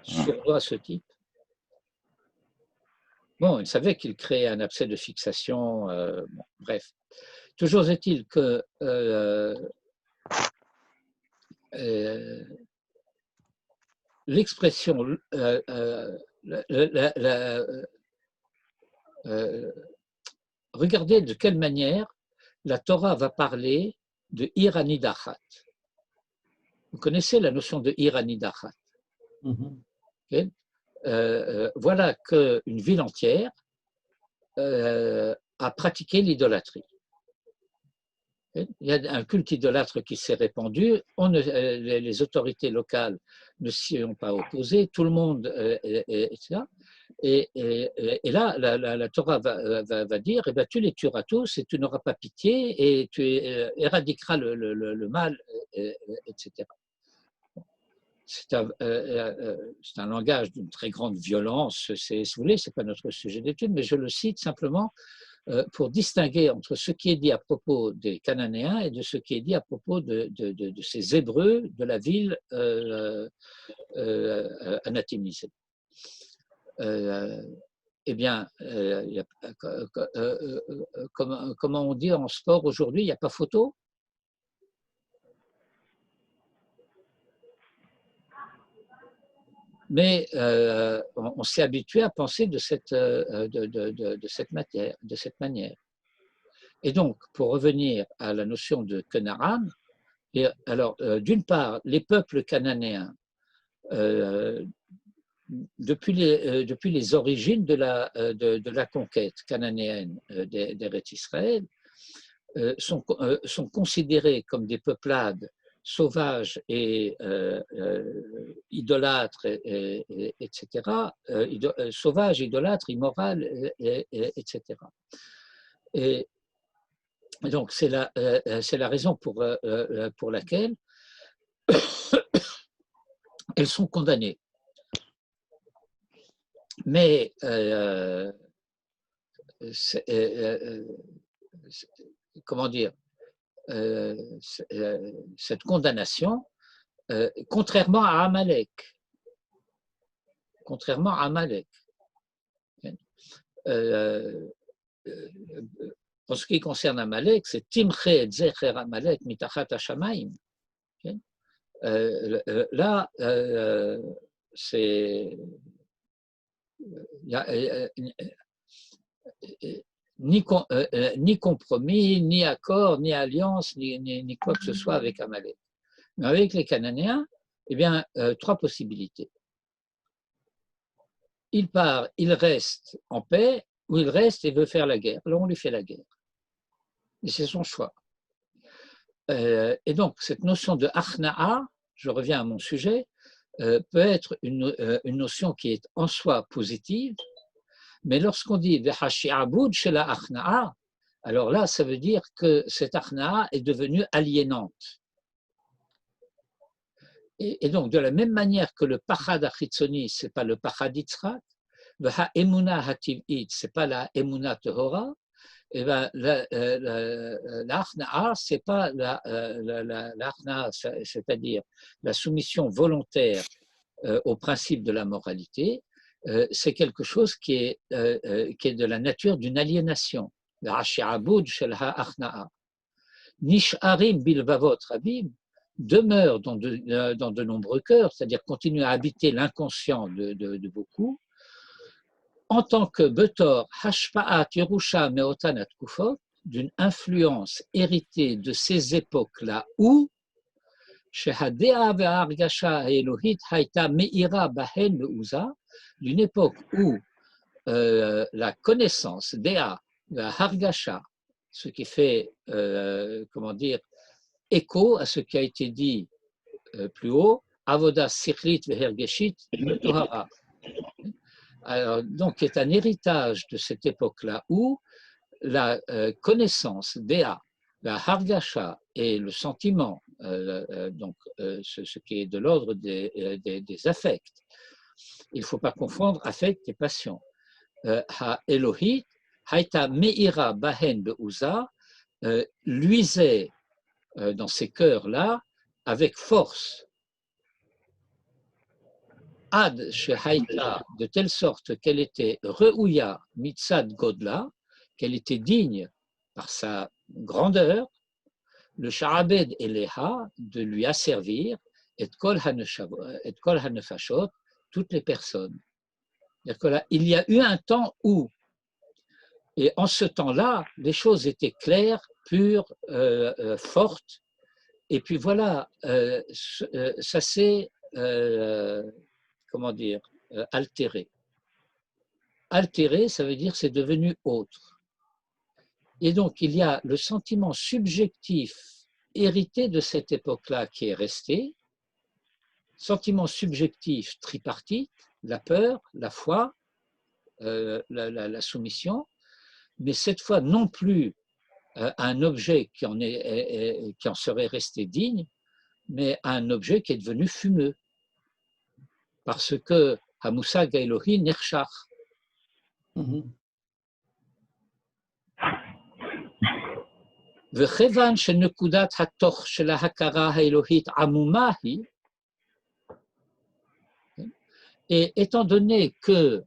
Sournois ce type. Bon, il savait qu'il créait un abcès de fixation. Bon, bref. Toujours est-il que l'expression regardez de quelle manière la Torah va parler de Irani Dachat. Vous connaissez la notion de Irani Dachat. Okay. Voilà qu'une ville entière a pratiqué l'idolâtrie. Okay. Il y a un culte idolâtre qui s'est répandu, les autorités locales ne s'y ont pas opposées, tout le monde, etc. Et là, la Torah va dire, eh ben, tu les tueras tous et tu n'auras pas pitié et tu éradiqueras le mal, etc. C'est un langage d'une très grande violence, si vous voulez, ce n'est pas notre sujet d'étude, mais je le cite simplement pour distinguer entre ce qui est dit à propos des Cananéens et de ce qui est dit à propos de ces Hébreux de la ville anathémisée. Eh bien, comment on dit en sport aujourd'hui, il n'y a pas photo. Mais on s'est habitué à penser de cette manière. Et donc, pour revenir à la notion de Kenaran, alors d'une part, les peuples cananéens depuis les origines de la conquête cananéenne d'Eretz Israël, sont considérés comme des peuplades sauvages et idolâtres, etc., sauvages, idolâtres, immorales, etc. Et donc, c'est la raison pour laquelle elles sont condamnées. Mais comment dire, cette condamnation, contrairement à Amalek, en ce qui concerne Amalek, c'est Timche et Zecher Amalek mitachat hashamayim. Là, c'est ni compromis, ni accord, ni alliance, ni quoi que ce soit avec Amalek. Mais avec les Cananéens, eh bien, trois possibilités. Il part, il reste en paix, ou il reste et veut faire la guerre. Alors on lui fait la guerre. Et c'est son choix. Et donc, cette notion de achna'a, je reviens à mon sujet, peut être une notion qui est en soi positive, mais lorsqu'on dit v'hashi'abud chez la achna'a, alors là, ça veut dire que cette achna'a est devenue aliénante. Et donc, de la même manière que le pachad achitzoni, ce n'est pas le pachad Yitzhak, le ha'emuna hativ'it, ce n'est pas la emuna tehora, et bien l'achna'a, ce n'est pas l'achna'a, c'est-à-dire la soumission volontaire au principe de la moralité, c'est quelque chose qui est de la nature d'une aliénation. Le ha'shi'abud shel ha'achna'a. Nish'arim bilvavot rabim demeure dans de nombreux cœurs, c'est-à-dire continue à habiter l'inconscient de beaucoup, en tant que betor hashpa'at yerusha meotan atkufot, d'une influence héritée de ces époques-là où shehadea ve'argasha ha'elohit haïta me'ira bahen le'uza, d'une époque où la connaissance, Dea, la Hargasha, ce qui fait, comment dire, écho à ce qui a été dit plus haut, Avoda Sikhlit Vehergeshit Tohara. Donc, est un héritage de cette époque-là où la connaissance, Dea, la Hargasha et le sentiment, donc ce qui est de l'ordre des affects, il ne faut pas confondre affect et passion. Ha-Elohit, Haïta Meira Bahen de Uza, luisait dans ces cœurs-là avec force. Ad Shehaïta, de telle sorte qu'elle était Reouya Mitzad Godla, qu'elle était digne par sa grandeur, le Sharabed Eleha, de lui asservir, et Kol Hanefashot, toutes les personnes. C'est-à-dire que là, il y a eu un temps où, et en ce temps-là, les choses étaient claires, pures, fortes, et puis voilà, ça s'est, comment dire, altéré. Altéré, ça veut dire c'est devenu autre. Et donc, il y a le sentiment subjectif hérité de cette époque-là qui est resté, sentiment subjectif tripartite, la peur, la foi, la soumission, mais cette fois non plus un objet qui en serait resté digne, mais un objet qui est devenu fumeux. Parce que Hamoussag Elohi Nershach. וכיוון שנקודת התוך של ההכרה האלוהית עמומה היא, et étant donné que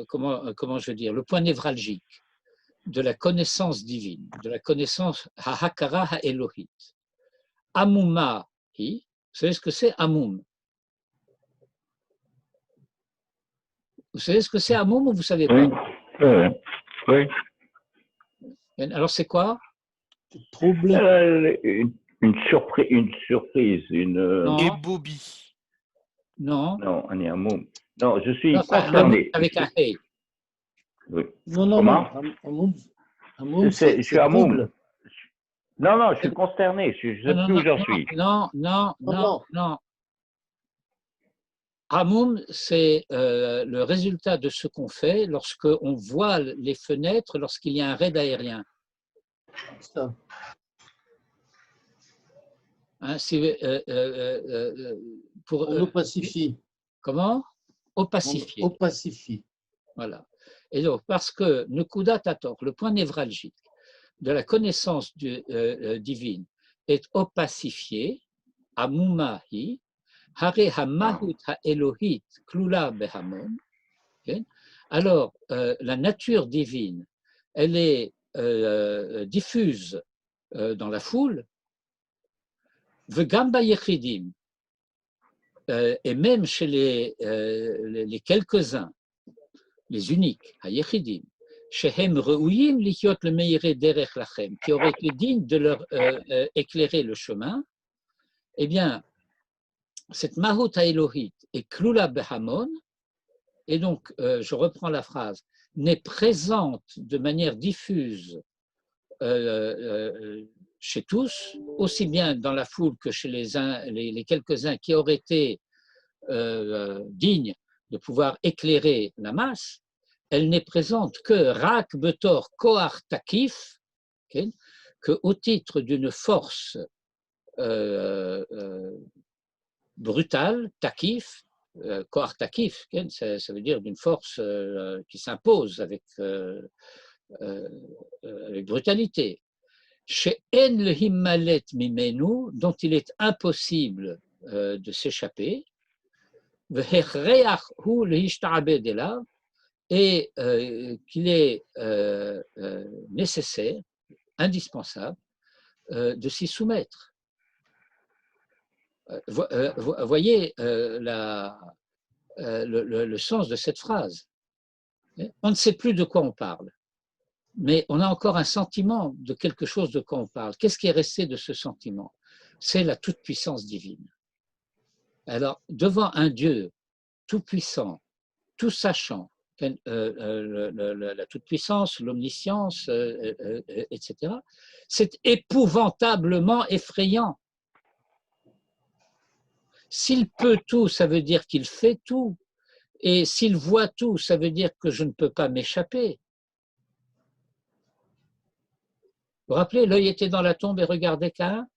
comment je veux dire, le point névralgique de la connaissance divine, de la connaissance ha'hakara ha'elohit, amuma hi, vous savez ce que c'est amum? Vous savez ce que c'est amum ou vous ne savez pas? Oui. Alors c'est quoi? troublé. Une surprise, Non. Et Bobby. Non. Non, un yamoum. Non, je suis Non, ça, concerné. avec un hey. Oui. Non, non, Comment? non. Hamoum, Je suis à Moum. double. Non, je suis consterné. Je ne sais Non, plus non, où j'en non, suis. non, non, Non, non, non. Hamoum, c'est le résultat de ce qu'on fait lorsque on voit les fenêtres lorsqu'il y a un raid aérien. Ça. Hein, pour, On opacifie. comment? On Opacifier. opacifie. Voilà. Et donc, parce que Nukudat Hator, le point névralgique de la connaissance divine, est opacifié, Amumahi, Hare Hamahut Haelohit Klula Behamon. Alors, la nature divine, elle est diffuse dans la foule, Vegamba Yechidim, et même chez les quelques-uns, les uniques, Hayechidim, Shehem Reuyim Lichiot le Meiré Derech Lachem, qui auraient été dignes de leur éclairer le chemin, eh bien, cette Mahut Haelohit est Klula Behamon, et donc, je reprends la phrase, n'est présente de manière diffuse chez tous, aussi bien dans la foule que chez les quelques-uns qui auraient été dignes de pouvoir éclairer la masse, elle n'est présente que Rak Betor Kohar Takif, que au titre d'une force brutale, Takif, Kohar Takif, ça veut dire d'une force qui s'impose avec brutalité. Chez En le Himmalet Mimenu, dont il est impossible de s'échapper, et qu'il est nécessaire, indispensable, de s'y soumettre. Voyez le sens de cette phrase. On ne sait plus de quoi on parle, mais on a encore un sentiment de quelque chose de quoi on parle. Qu'est-ce qui est resté de ce sentiment? C'est la toute-puissance divine. Alors, devant un Dieu tout-puissant, tout-sachant, la toute-puissance, l'omniscience, etc., c'est épouvantablement effrayant. S'il peut tout, ça veut dire qu'il fait tout. Et s'il voit tout, ça veut dire que je ne peux pas m'échapper. Vous vous rappelez, l'œil était dans la tombe et regardait Caïn?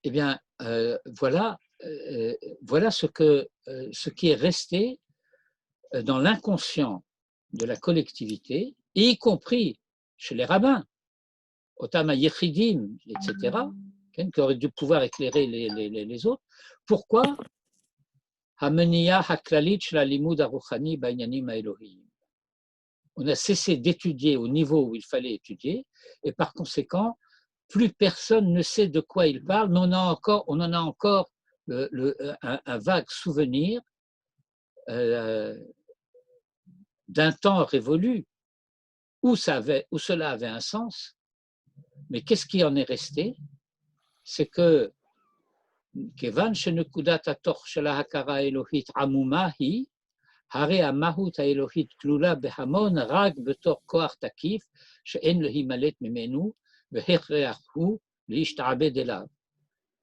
Eh bien, voilà ce qui est resté dans l'inconscient de la collectivité, y compris chez les rabbins, Otama Yechidim, etc., qui auraient dû pouvoir éclairer les autres. Pourquoi? Hameniya haklalit shel halimud haruchani ba'inyanim ha'elohim. On a cessé d'étudier au niveau où il fallait étudier, et par conséquent, plus personne ne sait de quoi il parle, mais on en a encore un vague souvenir d'un temps révolu où cela avait un sens. Mais qu'est-ce qui en est resté? C'est que Kevan shenekudat hator shel ha'akara elohit amumahi, hare ha'mahut ha'elohit klula behamon rag betor koach takif she'en le himalet mimenu vehechreachu l'ishtabed elav.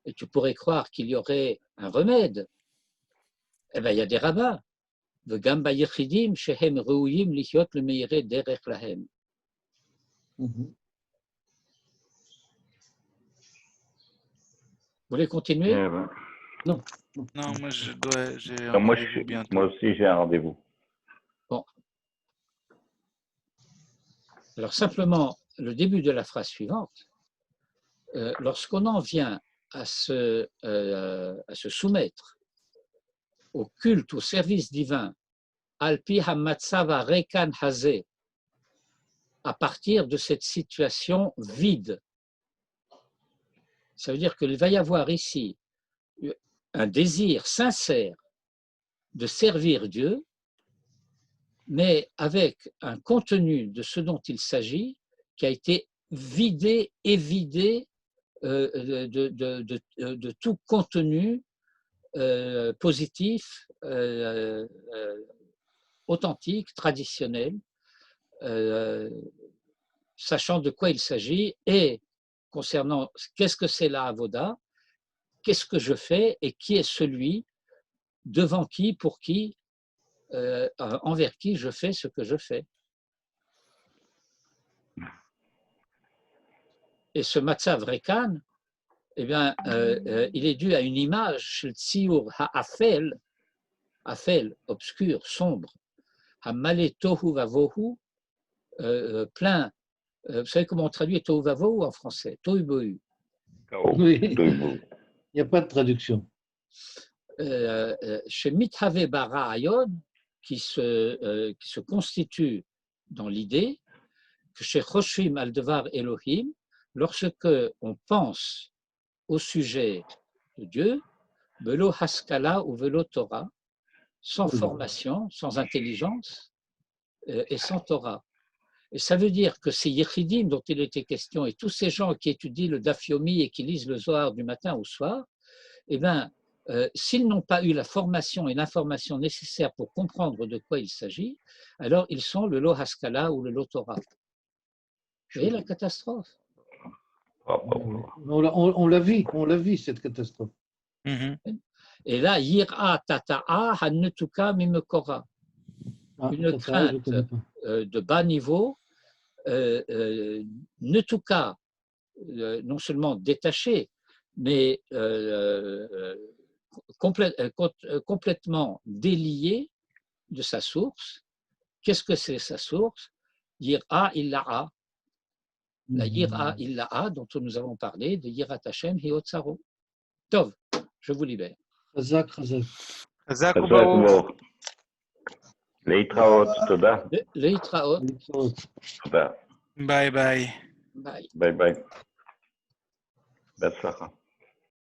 Et tu pourrais croire qu'il y aurait un remède. Eh bien, il y a des rabbins. V'gam bayechidim shehem reuyim lichiot le meiré derech lahem. Vous voulez continuer? Non. Non, moi j'ai un moi, rendez-vous bientôt. moi aussi, j'ai un rendez-vous. Bon. Alors simplement, le début de la phrase suivante, lorsqu'on en vient à se soumettre au culte, au service divin, alpi hamatzava rekan hazeh, à partir de cette situation vide, ça veut dire qu'il va y avoir ici un désir sincère de servir Dieu, mais avec un contenu de ce dont il s'agit qui a été vidé, évidé de tout contenu positif, authentique, traditionnel, sachant de quoi il s'agit et concernant qu'est-ce que c'est la avoda, qu'est-ce que je fais et qui est celui devant qui, pour qui, envers qui je fais ce que je fais. Et ce matzav rekan, eh bien, il est dû à une image, shel tsiur ha'afel, afel, obscur, sombre, ha'male tohu vavohu, plein. Vous savez comment on traduit tohu vavohu en français? Tohu bohu. Oui. Il n'y a pas de traduction. Chez Mithave Bara'ayon, qui se constitue dans l'idée que chez Choshim al-Devar Elohim, lorsque on pense au sujet de Dieu, velo haskala ou velo Torah, sans formation, sans intelligence et sans Torah. Et ça veut dire que ces Yechidim dont il était question et tous ces gens qui étudient le Daf Yomi et qui lisent le Zohar du matin au soir, eh bien, s'ils n'ont pas eu la formation et l'information nécessaires pour comprendre de quoi il s'agit, alors ils sont le Lo Haskala ou le Lo Torah. Vous voyez la catastrophe? On l'a vu, cette catastrophe. Et là, Yira Tata'a Hanetuka Mimekora. Une crainte de bas niveau, Netuka, non seulement détachée, mais complètement déliée de sa source. Qu'est-ce que c'est sa source? Yira Illa'a. La Yira Illa'a dont nous avons parlé, de Yirat Hashem Hiotsaro. Tov, je vous libère. Chazak, chazak. חזק חזק וברוך. וברוך. להתראות, תודה. Leitraot. תודה. ביי ביי. Bye. ביי ביי. בהצלחה.